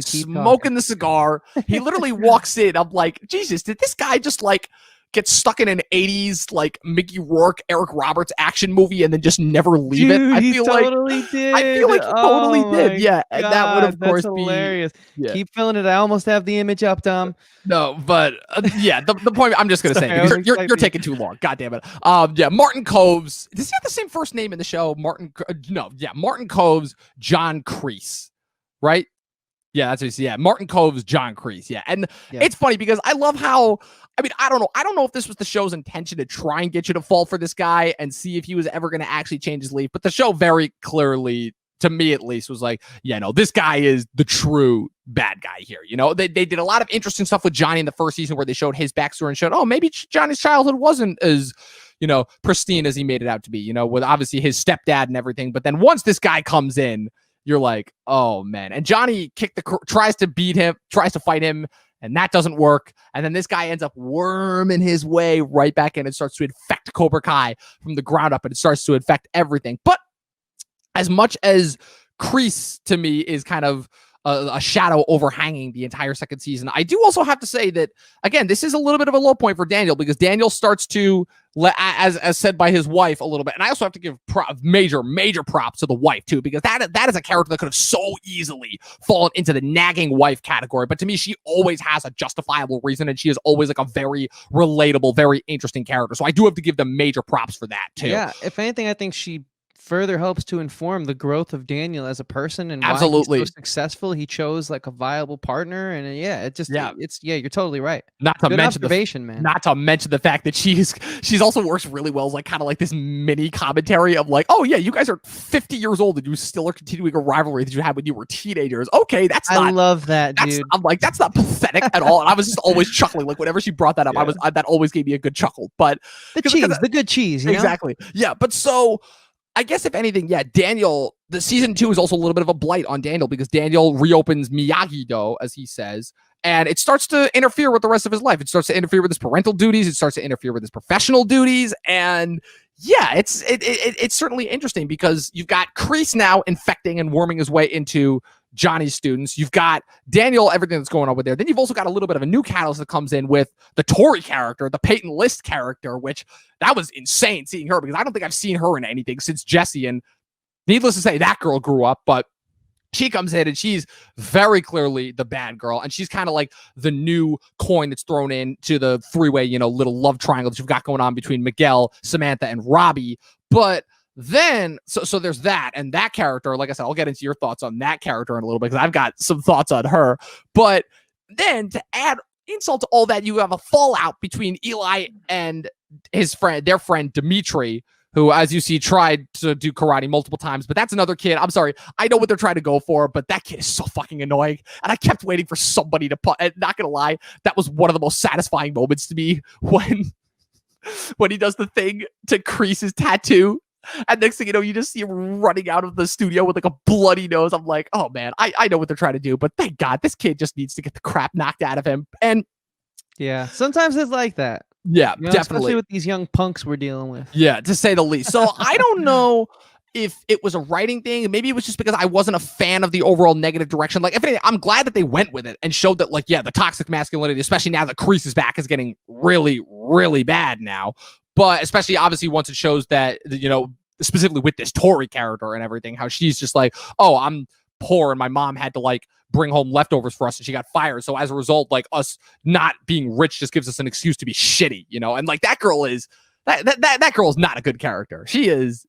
smoking the cigar. He literally walks in. I'm like, Jesus, did this guy just like get stuck in an 80s like Mickey Rourke, Eric Roberts action movie and then just never leave it? I feel like he totally did. Yeah. And that would of course be hilarious. Keep filling it. I almost have the image up, Tom. No, but the point I'm just gonna say, because you're taking too long. God damn it. Martin Coves. Does he have the same first name in the show? Martin Coves, John Kreese, right? Yeah, that's what you see. Yeah, Martin Cove's John Kreese. Yeah, and Yeah. it's funny because I love how. I mean, I don't know. I don't know if this was the show's intention to try and get you to fall for this guy and see if he was ever going to actually change his leaf. But the show very clearly, to me at least, was like, yeah, no, this guy is the true bad guy here. You know, they did a lot of interesting stuff with Johnny in the first season where they showed his backstory and showed, oh, maybe Johnny's childhood wasn't as, you know, pristine as he made it out to be, you know, with obviously his stepdad and everything. But then once this guy comes in, you're like, oh man. And Johnny tries to beat him, tries to fight him, and that doesn't work. And then this guy ends up worming his way right back in and starts to infect Cobra Kai from the ground up, and it starts to infect everything. But as much as Kreese to me is kind of a shadow overhanging the entire second season, I do also have to say that, again, this is a little bit of a low point for Daniel, because Daniel starts to, as said by his wife a little bit, and I also have to give major props to the wife too, because that is a character that could have so easily fallen into the nagging wife category, but to me, she always has a justifiable reason, and she is always like a very relatable, very interesting character, so I do have to give them major props for that too. Yeah, if anything, I think she further helps to inform the growth of Daniel as a person and absolutely why he's so successful. He chose like a viable partner, and you're totally right. Not to Good mention observation, man. Not to mention the fact that she's also works really well as like kind of like this mini commentary of like, oh yeah, you guys are 50 years old and you still are continuing a rivalry that you had when you were teenagers. Okay, I love that, dude. I'm like, that's not pathetic at all. And I was just always chuckling. Like whenever she brought that up, that always gave me a good chuckle. But the good cheese, exactly. Yeah, but so I guess if anything, yeah, Daniel, the season 2 is also a little bit of a blight on Daniel, because Daniel reopens Miyagi-Do, as he says, and it starts to interfere with the rest of his life. It starts to interfere with his parental duties. It starts to interfere with his professional duties. And yeah, it's certainly interesting, because you've got Kreese now infecting and worming his way into Johnny's students. You've got Daniel, everything that's going on with there. Then you've also got a little bit of a new catalyst that comes in with the Tori character, the Peyton List character, which that was insane seeing her, because I don't think I've seen her in anything since Jesse. And needless to say, that girl grew up, but she comes in and she's very clearly the bad girl. And she's kind of like the new coin that's thrown into the three-way, you know, little love triangle that you've got going on between Miguel, Samantha, and Robbie. But then, so there's that, and that character, like I said, I'll get into your thoughts on that character in a little bit, because I've got some thoughts on her. But then to add insult to all that, you have a fallout between Eli and their friend Dimitri, who, as you see, tried to do karate multiple times, but that's another kid. I'm sorry. I know what they're trying to go for, but that kid is so fucking annoying. And I kept waiting for somebody to put, and not gonna lie, that was one of the most satisfying moments to me when he does the thing to crease his tattoo. And next thing you know, you just see him running out of the studio with like a bloody nose. I'm like, oh man, I know what they're trying to do, but thank God this kid just needs to get the crap knocked out of him. And yeah, sometimes it's like that. Yeah, you know, definitely. Especially with these young punks we're dealing with. Yeah, to say the least. So I don't know if it was a writing thing. Maybe it was just because I wasn't a fan of the overall negative direction. Like, if anything, I'm glad that they went with it and showed that, like, yeah, the toxic masculinity, especially now that Kreese is back, is getting really, really bad now. But especially, obviously, once it shows that, you know, specifically with this Tori character and everything, how she's just like, oh, I'm poor and my mom had to like bring home leftovers for us and she got fired. So as a result, like, us not being rich just gives us an excuse to be shitty, you know? And like, that girl is that girl is not a good character. She is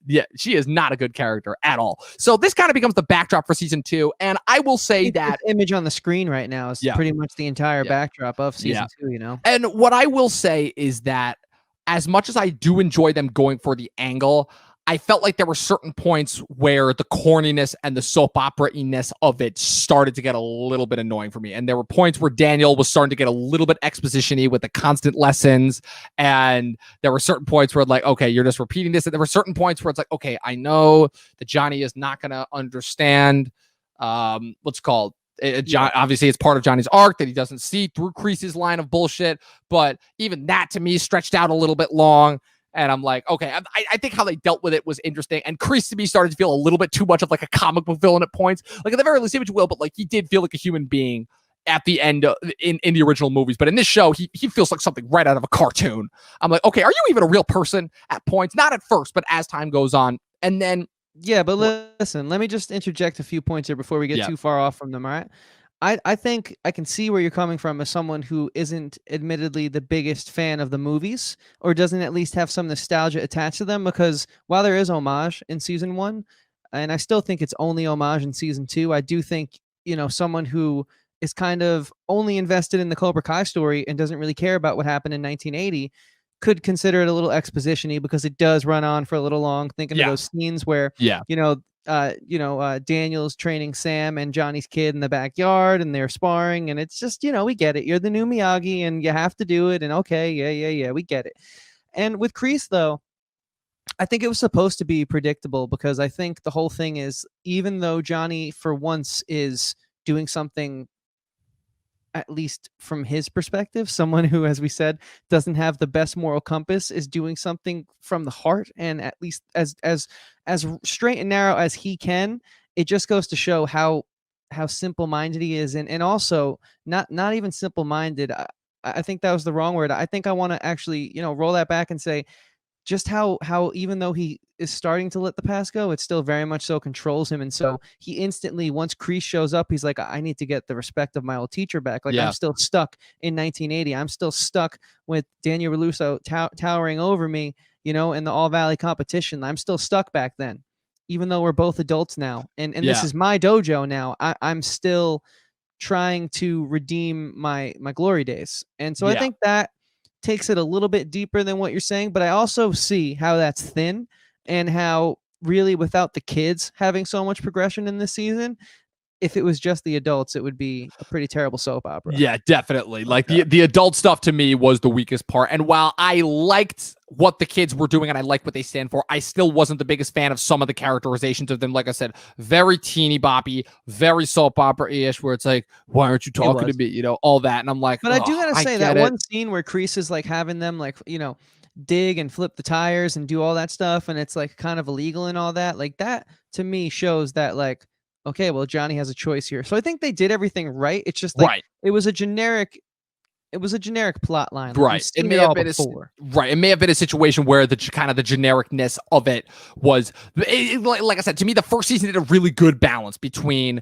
not a good character at all. So this kind of becomes the backdrop for season 2. And I will say that image on the screen right now is pretty much the entire backdrop of season 2, you know? And what I will say is that as much as I do enjoy them going for the angle, I felt like there were certain points where the corniness and the soap opera-iness of it started to get a little bit annoying for me. And there were points where Daniel was starting to get a little bit exposition-y with the constant lessons. And there were certain points where, like, okay, you're just repeating this. And there were certain points where it's like, okay, I know that Johnny is not going to understand what's called. Obviously, it's part of Johnny's arc that he doesn't see through Kreese's line of bullshit. But even that, to me, stretched out a little bit long. And I'm like, okay, I think how they dealt with it was interesting. And Kreese to me started to feel a little bit too much of like a comic book villain at points. Like, at the very least, say what you will, but like, he did feel like a human being at the end in the original movies. But in this show, he feels like something right out of a cartoon. I'm like, okay, are you even a real person at points? Not at first, but as time goes on. And then... Yeah, but listen, let me just interject a few points here before we get too far off from them, all right? I think I can see where you're coming from as someone who isn't admittedly the biggest fan of the movies, or doesn't at least have some nostalgia attached to them, because while there is homage in season 1, and I still think it's only homage in season 2, I do think someone who is kind of only invested in the Cobra Kai story and doesn't really care about what happened in 1980 could consider it a little exposition-y, because it does run on for a little long. Thinking of those scenes where Daniel's training Sam and Johnny's kid in the backyard, and they're sparring, and it's just, we get it. You're the new Miyagi, and you have to do it. And okay, yeah, we get it. And with Kreese, though, I think it was supposed to be predictable, because I think the whole thing is, even though Johnny for once is doing something, at least from his perspective, someone who, as we said, doesn't have the best moral compass, is doing something from the heart, and at least as straight and narrow as he can. It just goes to show how simple-minded he is, and also not even simple-minded. I think that was the wrong word. I think I want to actually, roll that back and say just how even though he is starting to let the past go, it still very much so controls him. And so he instantly, once Kreese shows up, he's like, I need to get the respect of my old teacher back. Like, I'm still stuck in 1980. I'm still stuck with Daniel LaRusso towering over me, in the All Valley competition. I'm still stuck back then, even though we're both adults now. And this is my dojo now. I'm still trying to redeem my glory days. And so I think that takes it a little bit deeper than what you're saying, but I also see how that's thin, and how really without the kids having so much progression in this season, if it was just the adults, it would be a pretty terrible soap opera. Yeah, definitely. Like the adult stuff to me was the weakest part. And while I liked what the kids were doing and I liked what they stand for, I still wasn't the biggest fan of some of the characterizations of them. Like I said, very teeny boppy, very soap opera-ish, where it's like, why aren't you talking to me? All that. And I'm like, but I do gotta say that one scene where Kreese is like having them like, dig and flip the tires and do all that stuff, and it's like kind of illegal and all that. Like, that to me shows that, like, okay, well, Johnny has a choice here. So I think they did everything right. It's just like it was a generic plot line. Like, right. It may have been It may have been a situation where the kind of the genericness of it was, like I said, to me, the first season did a really good balance between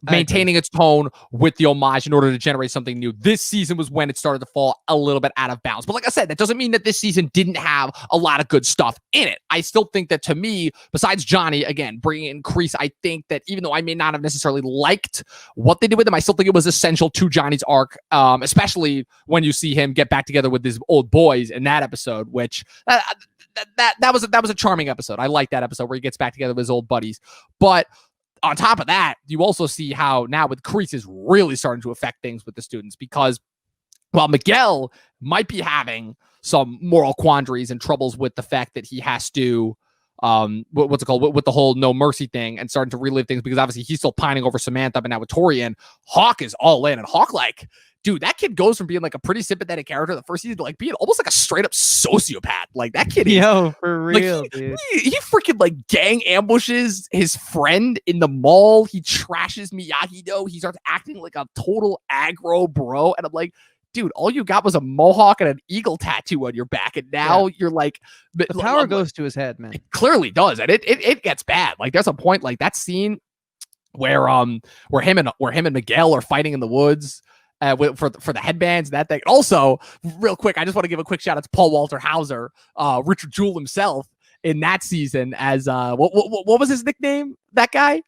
maintaining its tone with the homage in order to generate something new. This season was when it started to fall a little bit out of bounds. But like I said, that doesn't mean that this season didn't have a lot of good stuff in it. I still think that, to me, besides Johnny, again, bringing in Kreese, I think that even though I may not have necessarily liked what they did with him, I still think it was essential to Johnny's arc, especially when you see him get back together with his old boys in that episode, which that was a charming episode. I like that episode where he gets back together with his old buddies. But on top of that, you also see how now with Kreese is really starting to affect things with the students, because while Miguel might be having some moral quandaries and troubles with the fact that he has to, what's it called, with the whole no mercy thing, and starting to relive things, because obviously he's still pining over Samantha, but now with Torian, Hawk is all in, and Hawk, like, dude, that kid goes from being like a pretty sympathetic character the first season to like being almost like a straight up sociopath. Like, that kid is, for real, like, dude. He freaking like gang ambushes his friend in the mall. He trashes Miyagi-Do. He starts acting like a total aggro bro. And I'm like, dude, all you got was a mohawk and an eagle tattoo on your back, and now you're like, the power goes to his head, man. It clearly does, and it gets bad. Like, there's a point, like that scene where him and Miguel are fighting in the woods. For the headbands and that thing. Also, real quick, I just want to give a quick shout out to Paul Walter Hauser, Richard Jewell himself in that season as what was his nickname? That guy?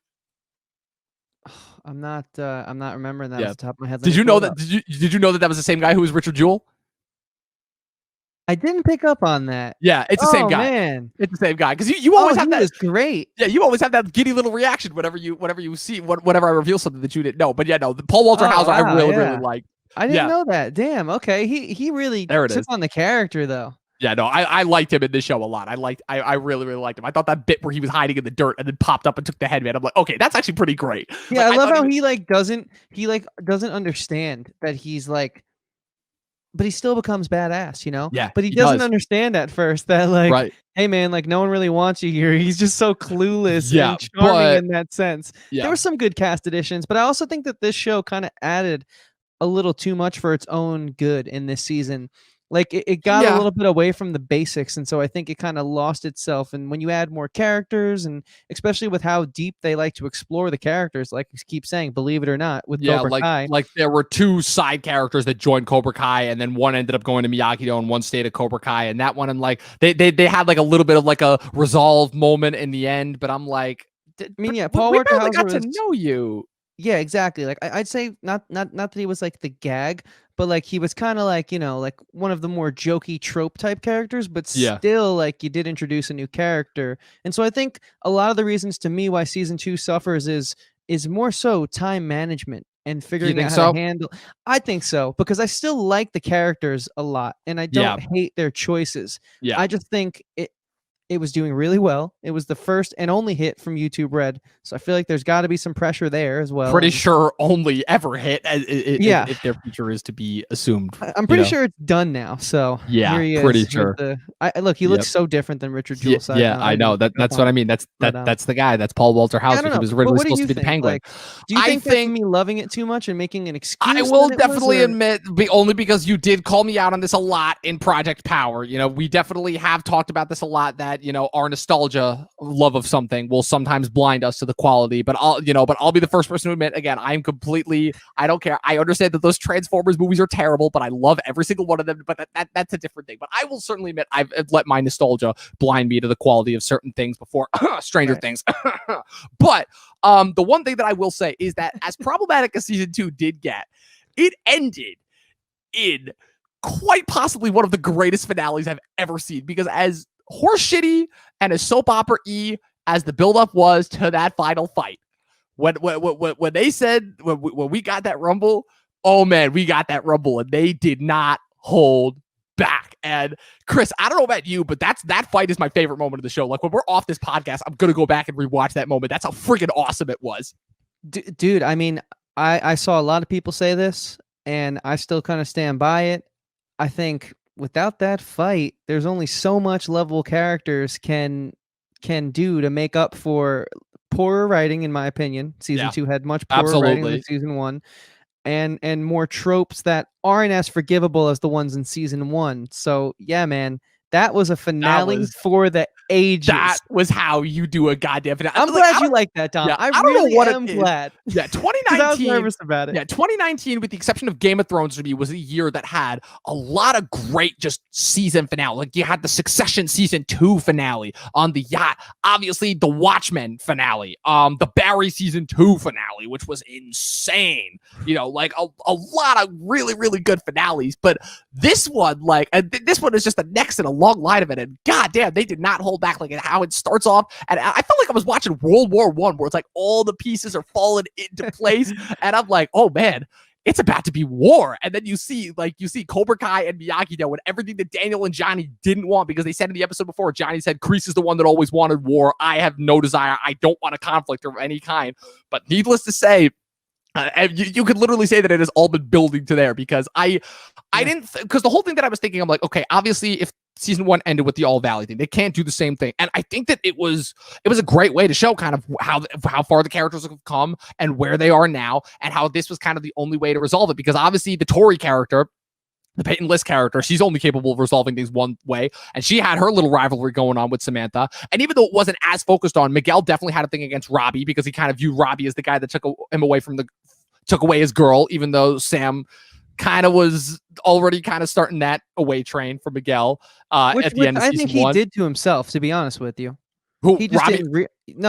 I'm not remembering that off the top of my head. Did you know that? Did you know that was the same guy who was Richard Jewell? I didn't pick up on that. Yeah, it's the same guy. Man. It's the same guy, because you always have that. Is great. Yeah, you always have that giddy little reaction whenever you see whenever I reveal something that you didn't know. But yeah, no, the Paul Walter Hauser, I really liked. I didn't know that. Damn. Okay, he really took on the character though. Yeah, no, I liked him in this show a lot. I really liked him. I thought that bit where he was hiding in the dirt and then popped up and took the headband, I'm like, okay, that's actually pretty great. Yeah, like, I love how he doesn't understand that he's like, but he still becomes badass, Yeah. But he doesn't understand at first that, like, hey man, like, no one really wants you here. He's just so clueless and charming in that sense. There were some good cast additions, but I also think that this show kind of added a little too much for its own good in this season. Like, it got a little bit away from the basics, and so I think it kind of lost itself. And when you add more characters, and especially with how deep they like to explore the characters, like you keep saying, believe it or not, with Cobra Kai. Like there were two side characters that joined Cobra Kai, and then one ended up going to Miyagi-Do and one stayed at Cobra Kai, and that one, and like they had like a little bit of like a resolved moment in the end, but I'm like, Paul Walter Hauser got to know you. Yeah, exactly. Like I'd say not that he was like the gag, but like he was kind of like, like one of the more jokey trope type characters, but Yeah. still like you did introduce a new character. And so I think a lot of the reasons to me why season 2 suffers is more so time management and You figuring think out how to so? handle. I think so because I still like the characters a lot and I Yeah. don't hate their choices. Yeah. I just think it was doing really well. It was the first and only hit from YouTube Red, so I feel like there's got to be some pressure there as well. Pretty And sure only ever hit yeah, if their future is to be assumed, I'm pretty sure it's done now. So here Yeah, he pretty is with sure. the. Look. He looks Yep. so different than Richard Yeah, Jewell. Side yeah, note, I I didn't know even pick that. up That's what on I it, mean. but That's the guy. That's Paul Walter yeah, I Hauser. don't He know. was But originally what do supposed you to be the think? Penguin. Like, do you I think that's think me loving it too much and making an I excuse will that it was, definitely or admit, only because you did call me out on this a lot in Project Power. We definitely have talked about this a lot. That our nostalgia, love of something, will sometimes blind us to the quality. But I'll be the first person to admit again. I don't care. I understand that those Transformers movies are terrible, but I love every single one of them. But that's a different thing. But I will certainly admit I've let my nostalgia blind me to the quality of certain things before Stranger right? Things. But the one thing that I will say is that as problematic as season 2 did get, it ended in quite possibly one of the greatest finales I've ever seen. Because as horseshitty and as soap opera-y as the buildup was to that final fight, when they said when we got that rumble, oh man, we got that rumble, and they did not hold back. And Chris, I don't know about you, but that fight is my favorite moment of the show. Like when we're off this podcast, I'm gonna go back and rewatch that moment. That's how freaking awesome it was. Dude, I mean, I saw a lot of people say this, and I still kind of stand by it. I think without that fight, there's only so much level characters can do to make up for poorer writing, in my opinion. Season Yeah, 2 had much poorer writing than absolutely. season 1, and more tropes that aren't as forgivable as the ones in season 1. So yeah, man, that was a That finale was for the that ages. was how you do a goddamn finale. I'm Like glad you like that, Tom. yeah, I I don't know really what it am is. glad Yeah, because I was 2019. nervous about it. Yeah, 2019, with the exception of Game of Thrones, to me, was a year that had a lot of great just season finale. Like you had the Succession season 2 finale on the yacht, obviously the Watchmen finale, the Barry season 2 finale, which was insane. Like a lot of really, really good finales. But this one, this one is just the next in a long line of it. And goddamn, they did not hold back. Like how it starts off, and I felt like I was watching World War One, where it's like all the pieces are falling into place, and I'm like, oh man, it's about to be war. And then you see Cobra Kai and Miyagi Do, and everything that Daniel and Johnny didn't want, because they said in the episode before, Johnny said, Kreese is the one that always wanted war. I have no desire. I don't want a conflict of any kind. But needless to say, you could literally say that it has all been building to there, because I didn't, because the whole thing that I was thinking, I'm like, okay, obviously if season 1 ended with the All Valley thing, they can't do the same thing. And I think that it was a great way to show kind of how far the characters have come and where they are now, and how this was kind of the only way to resolve it, because obviously the Tori character, the Peyton List character, she's only capable of resolving things one way. And she had her little rivalry going on with Samantha. And even though it wasn't as focused on, Miguel definitely had a thing against Robbie, because he kind of viewed Robbie as the guy that took away his girl, even though Sam kind of was already kind of starting that away train for Miguel at the end of I season think he 1. did to himself, to be honest with you. Who, He just Robbie? didn't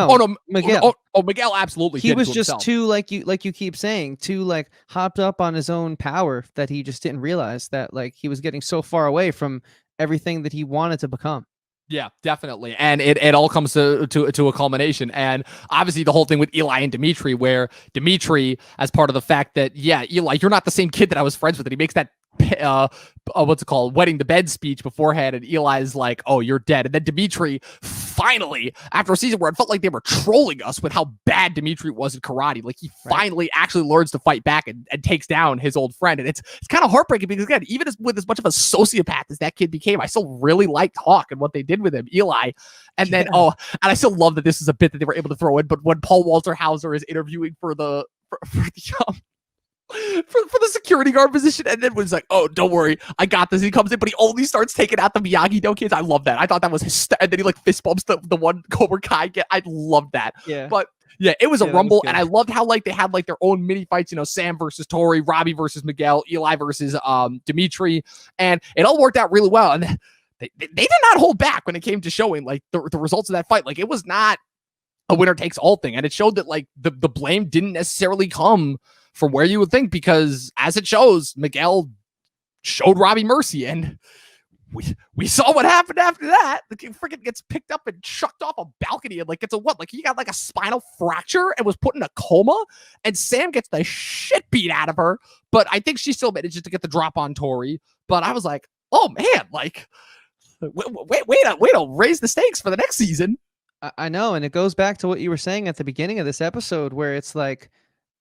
Oh no, no, Miguel. Miguel absolutely He did it was to just himself. too, like you keep saying, too like hopped up on his own power, that he just didn't realize that like he was getting so far away from everything that he wanted to become. Yeah, definitely. And it all comes to a culmination. And obviously the whole thing with Eli and Dimitri, where Dimitri, as part of the fact that, yeah, Eli, you're not the same kid that I was friends with. And he makes that what's it called, wetting the bed speech beforehand, and Eli's like, oh, you're dead. And then Dimitri finally, after a season where it felt like they were trolling us with how bad Dimitri was in karate, like he finally actually learns to fight back and takes down his old friend. And it's kind of heartbreaking, because again, even with as much of a sociopath as that kid became, I still really liked Hawk and what they did with him, Eli. And then and I still love that this is a bit that they were able to throw in. But when Paul Walter Hauser is interviewing for the for the security guard position, and then was like, oh, don't worry, I got this. He comes in, but he only starts taking out the Miyagi-Do kids. I love that. I thought that was and then he like fist bumps the one Cobra Kai kid. I love that. Yeah. But yeah, it was a Yeah, rumble, was and I loved how like they had like their own mini fights, Sam versus Tori, Robbie versus Miguel, Eli versus Dimitri, and it all worked out really well. And they did not hold back when it came to showing like the results of that fight. Like it was not a winner takes all thing. And it showed that like the blame didn't necessarily come from where you would think, because as it shows, Miguel showed Robbie mercy, and we saw what happened after that. The kid freaking gets picked up and chucked off a balcony and like gets a what? Like he got like a spinal fracture and was put in a coma, and Sam gets the shit beat out of her. But I think she still manages to get the drop on Tori. But I was like, oh man, like wait to raise the stakes for the next season. I know, and it goes back to what you were saying at the beginning of this episode, where it's like,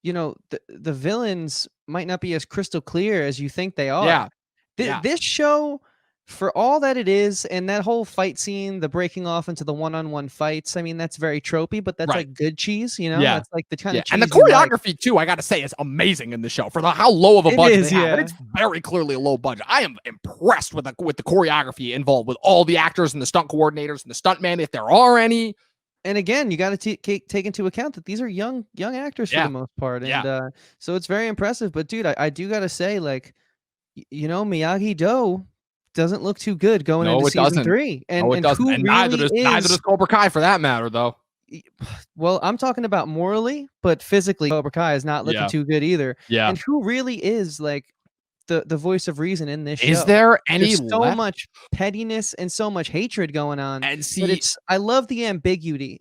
you know, the villains might not be as crystal clear as you think they are. Yeah. This show, for all that it is, and that whole fight scene, the breaking off into the one-on-one fights, I mean, that's very tropey, but that's like good cheese, you know? Yeah. That's like the kind of cheese. And the choreography, too, I got to say, is amazing in the show for how low of a budget they have. And it's very clearly a low budget. I am impressed with the choreography involved with all the actors and the stunt coordinators and the stuntmen, if there are any. And again, you got to take into account that these are young actors for the most part. And so it's very impressive. But, dude, I do got to say, like, you know, Miyagi-Do doesn't look too good going into season 3. And neither does Cobra Kai for that matter, though. Well, I'm talking about morally, but physically, Cobra Kai is not looking too good either. Yeah. And who really is like the voice of reason in this show? Is there any so much pettiness and so much hatred going on? And see, I love the ambiguity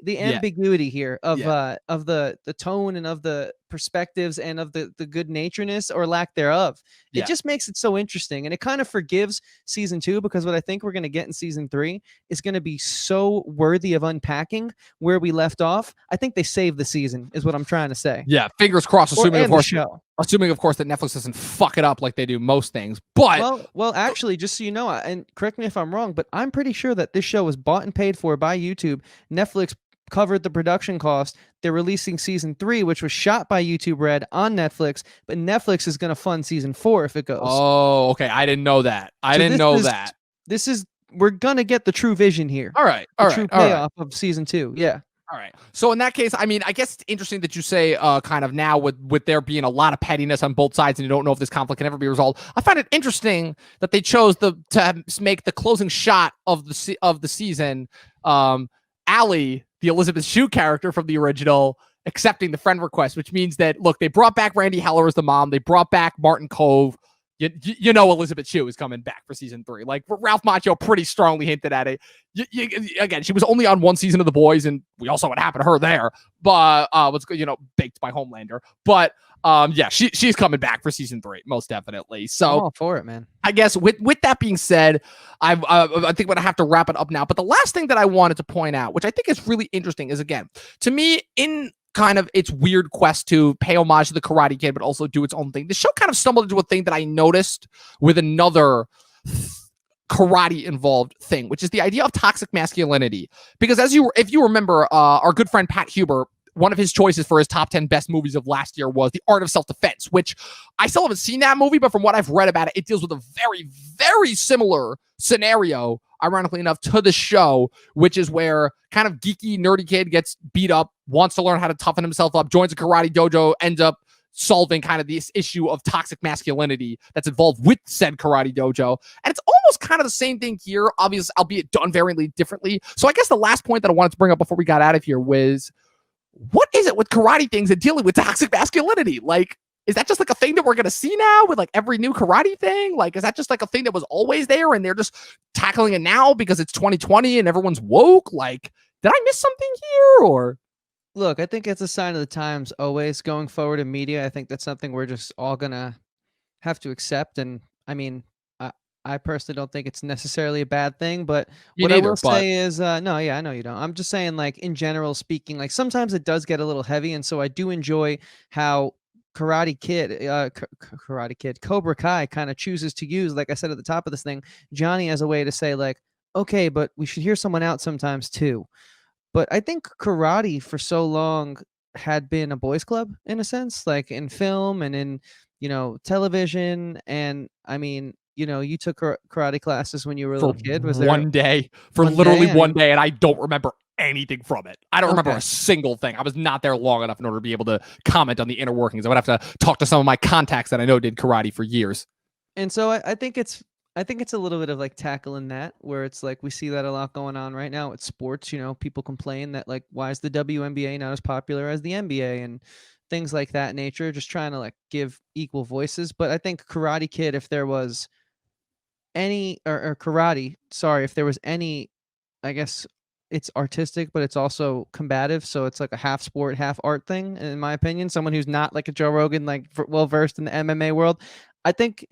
here of the tone and of the perspectives and of the good naturedness or lack thereof. It just makes it so interesting, and it kind of forgives season 2, because what I think we're going to get in season 3 is going to be so worthy of unpacking where we left off. I think they saved the season, is what I'm trying to say. Yeah, fingers crossed. Assuming of course that Netflix doesn't fuck it up like they do most things. But well, actually, just so you know, and correct me if I'm wrong, but I'm pretty sure that this show was bought and paid for by YouTube. Netflix covered the production cost. They're releasing season 3, which was shot by YouTube Red on Netflix, but Netflix is going to fund season 4 if it goes. Oh, okay. I didn't know that. We're going to get the true vision here. All right. The true payoff of season 2. Yeah. All right. So in that case, I mean, I guess it's interesting that you say kind of now with there being a lot of pettiness on both sides and you don't know if this conflict can ever be resolved. I find it interesting that they chose to make the closing shot of the season, Allie, the Elizabeth Shue character from the original, accepting the friend request, which means that, look, they brought back Randy Heller as the mom. They brought back Martin Cove. You know Elizabeth Shue is coming back for season 3. Like, Ralph Macchio pretty strongly hinted at it. Again, she was only on one season of The Boys, and we all saw what happened to her there. But baked by Homelander. But she's coming back for season 3, most definitely. So I'm all for it, man. I guess with that being said, I think we're gonna have to wrap it up now. But the last thing that I wanted to point out, which I think is really interesting, is, again, to me, in kind of its weird quest to pay homage to the Karate Kid, but also do its own thing, the show kind of stumbled into a thing that I noticed with another karate involved thing, which is the idea of toxic masculinity. Because if you remember, our good friend Pat Huber, one of his choices for his top 10 best movies of last year was The Art of Self-Defense, which I still haven't seen that movie, but from what I've read about it, it deals with a very, very similar scenario, ironically enough, to the show, which is where kind of geeky, nerdy kid gets beat up, wants to learn how to toughen himself up, joins a karate dojo, ends up solving kind of this issue of toxic masculinity that's involved with said karate dojo. And it's almost kind of the same thing here, obviously, albeit done very differently. So I guess the last point that I wanted to bring up before we got out of here was, what is it with karate things and dealing with toxic masculinity? Like, is that just like a thing that we're going to see now with like every new karate thing? Like, is that just like a thing that was always there and they're just tackling it now because it's 2020 and everyone's woke? Like, did I miss something here? Or look, I think it's a sign of the times always going forward in media. I think that's something we're just all going to have to accept. And I mean, I personally don't think it's necessarily a bad thing, but I will say is, no, yeah, I know you don't. I'm just saying, like, in general speaking, like, sometimes it does get a little heavy. And so I do enjoy how Cobra Kai kind of chooses to use, like I said at the top of this thing, Johnny as a way to say, like, okay, but we should hear someone out sometimes too. But I think karate for so long had been a boys' club in a sense, like in film and in, television. And I mean, you took karate classes when you were a little kid. Was there one day, and I don't remember anything from it. I don't remember a single thing. I was not there long enough in order to be able to comment on the inner workings. I would have to talk to some of my contacts that I know did karate for years. And so I think it's I think it's a little bit of like tackling that, where it's like we see that a lot going on right now with sports. You know, people complain that like, why is the WNBA not as popular as the NBA and things like that nature, just trying to like give equal voices. But I think Karate Kid, if there was any, or karate, sorry, if there was any, I guess it's artistic, but it's also combative. So it's like a half sport, half art thing, in my opinion. Someone who's not like a Joe Rogan, like well versed in the MMA world, I think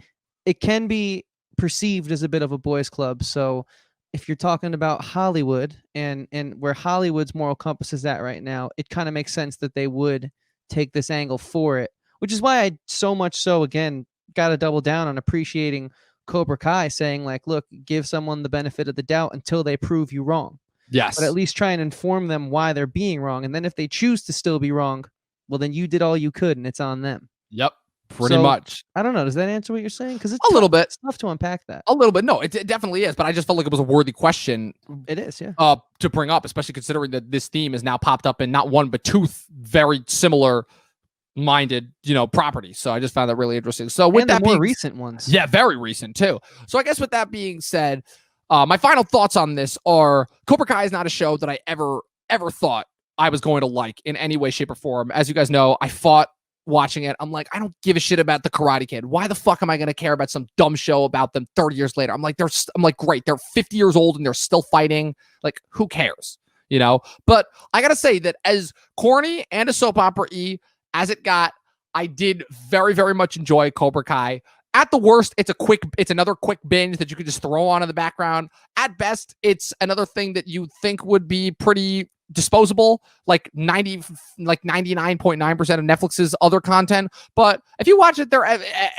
it can be perceived as a bit of a boys' club. So if you're talking about Hollywood and where Hollywood's moral compass is at right now, it kind of makes sense that they would take this angle for it. Which is why I so much so again got to double down on appreciating Cobra Kai, saying like, look, give someone the benefit of the doubt until they prove you wrong. But at Yes. least try and inform them why they're being wrong. And then if they choose to still be wrong, well, then you did all you could and it's on them. Yep. Pretty So much. I don't know. Does that answer what you're saying? Because it's A little bit. It's tough to unpack that. A little bit. No, it definitely is. But I just felt like it was a worthy question. It is, yeah. To bring up, especially considering that this theme is now popped up in not one but two very similar minded, properties. So I just found that really interesting. So with and that more being recent ones. Yeah, very recent too. So I guess with that being said, my final thoughts on this are Cobra Kai is not a show that I ever thought I was going to like in any way, shape, or form. As you guys know, I fought watching it. I'm like, I don't give a shit about the Karate Kid. Why the fuck am I going to care about some dumb show about them 30 years later? I'm like, great. They're 50 years old and they're still fighting. Like, who cares? But I got to say that as corny and a soap opera-y as it got, I did very, very much enjoy Cobra Kai. At the worst, it's another quick binge that you could just throw on in the background. At best, it's another thing that you think would be pretty disposable, like 99.9% of Netflix's other content. But if you watch it there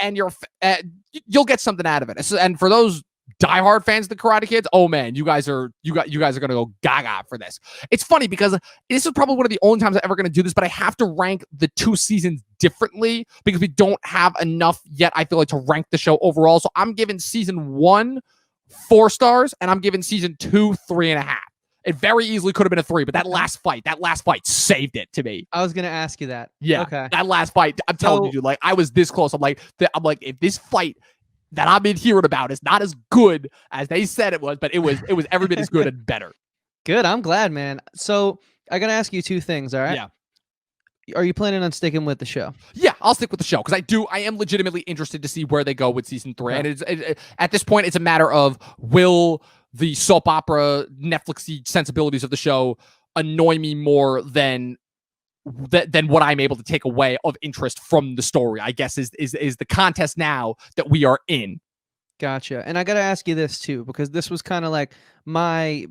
and you'll get something out of it. And for those diehard fans of the Karate Kids, oh man, you guys are gonna go gaga for this. It's funny because this is probably one of the only times I'm ever gonna do this, but I have to rank the two seasons differently because we don't have enough yet, I feel like, to rank the show overall. So I'm giving season 1 4 stars, and I'm giving season 2 3.5. It very easily could have been a 3, but that last fight saved it to me. I was gonna ask you that. Yeah, okay. That last fight, I'm telling you, dude, like I was this close. I'm like, if this fight that I've been hearing about is not as good as they said it was, but it was every bit as good and better. Good. I'm glad, man. So I gotta ask you two things. All right. Yeah. Are you planning on sticking with the show? Yeah, I'll stick with the show because I am legitimately interested to see where they go with season 3. Okay. And at this point, it's a matter of, will the soap opera Netflixy sensibilities of the show annoy me more than what I'm able to take away of interest from the story, I guess is the contest now that we are in. Gotcha. And I got to ask you this too, because this was kind of like my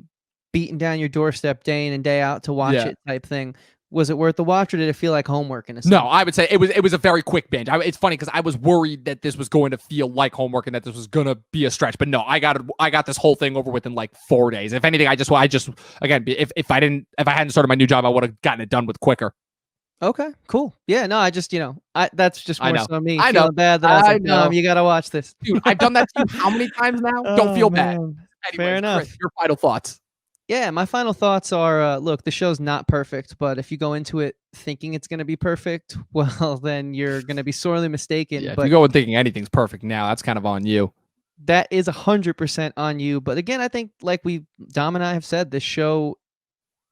beating down your doorstep day in and day out to watch it type thing. Was it worth the watch, or did it feel like homework in a sense? No, I would say it was a very quick binge. It's funny because I was worried that this was going to feel like homework and that this was going to be a stretch. But no, I got this whole thing over with in like 4 days. If anything, I just again, if I hadn't started my new job, I would have gotten it done with quicker. Okay, cool. Yeah, no, I just, that's just more so me. I know. Feeling bad that I was like, no, you got to watch this. Dude, I've done that to you how many times now? Don't feel bad. Anyways, fair enough. Chris, your final thoughts. Yeah, my final thoughts are, look, the show's not perfect, but if you go into it thinking it's going to be perfect, well, then you're going to be sorely mistaken. Yeah, but if you go in thinking anything's perfect now, that's kind of on you. That is 100% on you. But again, I think like Dom and I have said, this show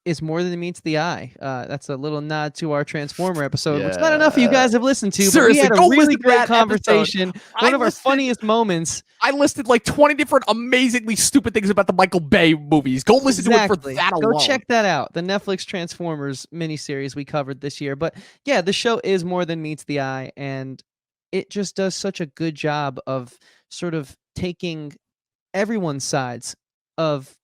is more than meets the eye. That's a little nod to our Transformer episode, which not enough of you guys have listened to. Seriously, but we had a really great conversation. One of our funniest moments. I listed like 20 different amazingly stupid things about the Michael Bay movies. Go listen to it for that alone. Go check that out. The Netflix Transformers miniseries we covered this year. But yeah, the show is more than meets the eye, and it just does such a good job of sort of taking everyone's sides of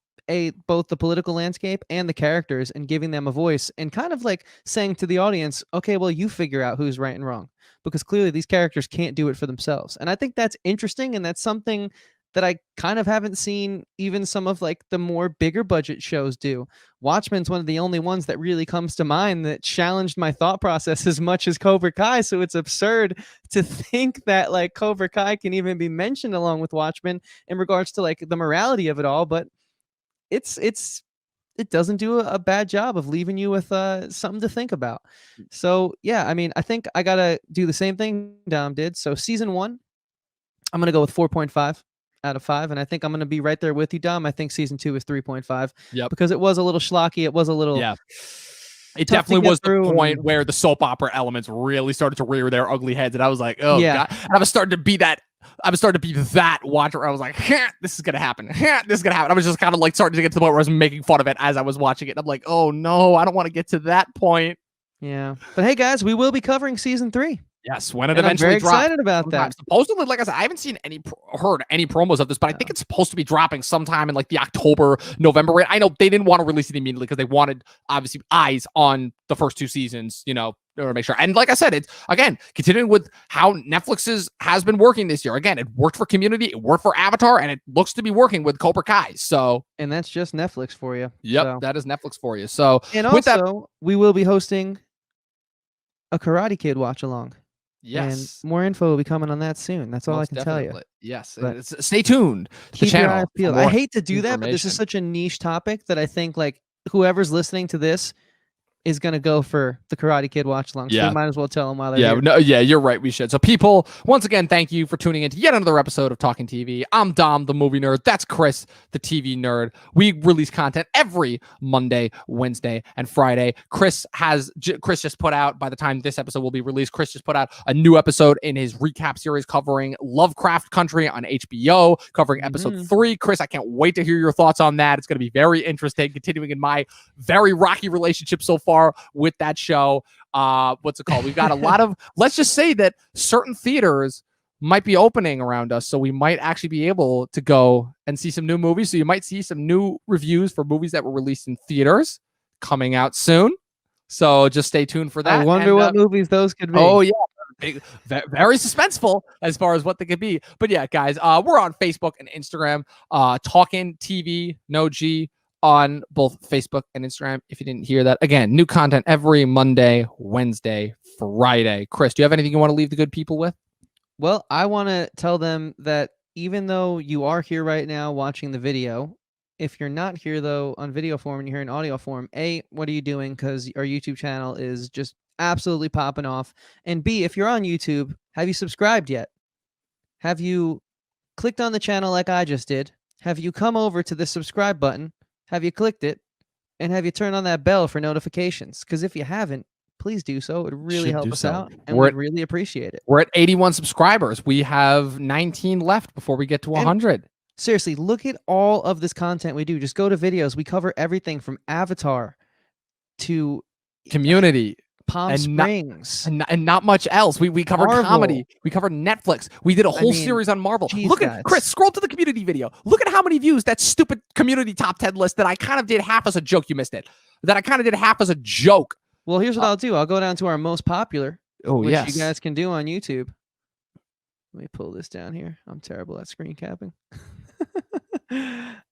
both the political landscape and the characters and giving them a voice and kind of like saying to the audience, okay, well, you figure out who's right and wrong, because clearly these characters can't do it for themselves. And I think that's interesting, and that's something that I kind of haven't seen even some of like the more bigger budget shows do. Watchmen's one of the only ones that really comes to mind that challenged my thought process as much as Cobra Kai. So it's absurd to think that like Cobra Kai can even be mentioned along with Watchmen in regards to like the morality of it all. But it doesn't do a bad job of leaving you with something to think about. So yeah, I mean, I think I gotta do the same thing Dom did. So season 1, I'm gonna go with 4.5 out of 5, and I think I'm going to be right there with you, Dom. I think season 2 is 3.5. Yep. Because it was a little schlocky. It was a little It definitely was the point and where the soap opera elements really started to rear their ugly heads, and I was like, oh god. And I was starting to be that watcher. I was like, this is gonna happen. This is gonna happen. I was just kind of like starting to get to the point where I was making fun of it as I was watching it. And I'm like, oh no, I don't want to get to that point. Yeah. But hey guys, we will be covering season 3. Yes, when it eventually drops. I'm very excited about that. Supposedly, like I said, I haven't seen heard any promos of this, but I think it's supposed to be dropping sometime in like the October, November range. I know they didn't want to release it immediately because they wanted obviously eyes on the first 2 seasons, you know, to make sure. And like I said, it's again continuing with how Netflix has been working this year. Again, it worked for Community, it worked for Avatar, and it looks to be working with Cobra Kai. So, and that's just Netflix for you. Yep, so. That is Netflix for you. So, and also we will be hosting a Karate Kid watch along. Yes. And more info will be coming on that soon. That's all I can tell you. Yes. Stay tuned to the channel. I hate to do that, but this is such a niche topic that I think like whoever's listening to this is going to go for the Karate Kid watch along. So we might as well tell them while they're here. No, you're right. We should. So people, once again, thank you for tuning in to yet another episode of Talkin TV. I'm Dom, the movie nerd. That's Chris, the TV nerd. We release content every Monday, Wednesday, and Friday. Chris just put out, by the time this episode will be released, Chris just put out a new episode in his recap series covering Lovecraft Country on HBO, covering episode 3. Chris, I can't wait to hear your thoughts on that. It's going to be very interesting, continuing in my very rocky relationship so far with that show. What's it called? We've got a lot of, let's just say that certain theaters might be opening around us, so we might actually be able to go and see some new movies. So you might see some new reviews for movies that were released in theaters coming out soon. So just stay tuned for that. I wonder what movies those could be. Oh yeah, very suspenseful as far as what they could be. But yeah, guys, we're on Facebook and Instagram. Talkin TV, no G, on both Facebook and Instagram. If you didn't hear that, again, new content every Monday, Wednesday, Friday. Chris, do you have anything you want to leave the good people with? Well, I want to tell them that even though you are here right now watching the video, if you're not here though on video form and you're here in audio form, A, what are you doing? Because our YouTube channel is just absolutely popping off. And B, if you're on YouTube, have you subscribed yet? Have you clicked on the channel like I just did? Have you come over to the subscribe button? Have you clicked it? And have you turned on that bell for notifications? Because if you haven't, please do so. It would really help us out, and we'd really appreciate it. We're at 81 subscribers. We have 19 left before we get to 100. Seriously, look at all of this content we do. Just go to videos. We cover everything from Avatar to Community, Palm Springs, and not much else. We covered Marvel. Comedy. We covered Netflix. We did a whole series on Marvel. Look at Chris. Scroll to the Community video. Look at how many views that stupid Community top 10 list that I kind of did half as a joke. You missed it. That I kind of did half as a joke. Well, here's what I'll do. I'll go down to our most popular, which yes, you guys can do on YouTube. Let me pull this down here. I'm terrible at screen capping.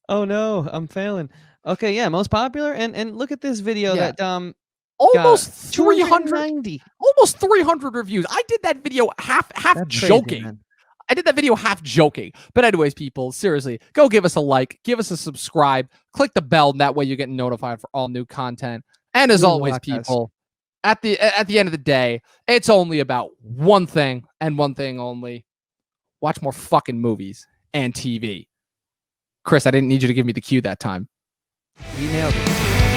Oh no, I'm failing. Okay, yeah, most popular, and look at this video that almost 300 reviews. I did that video half joking. Crazy, I did that video half joking. But anyways, people, seriously, go give us a like, give us a subscribe, click the bell, and that way you get notified for all new content. And as always, people, at the end of the day, it's only about one thing and one thing only. Watch more fucking movies and TV. Chris, I didn't need you to give me the cue that time. You nailed it.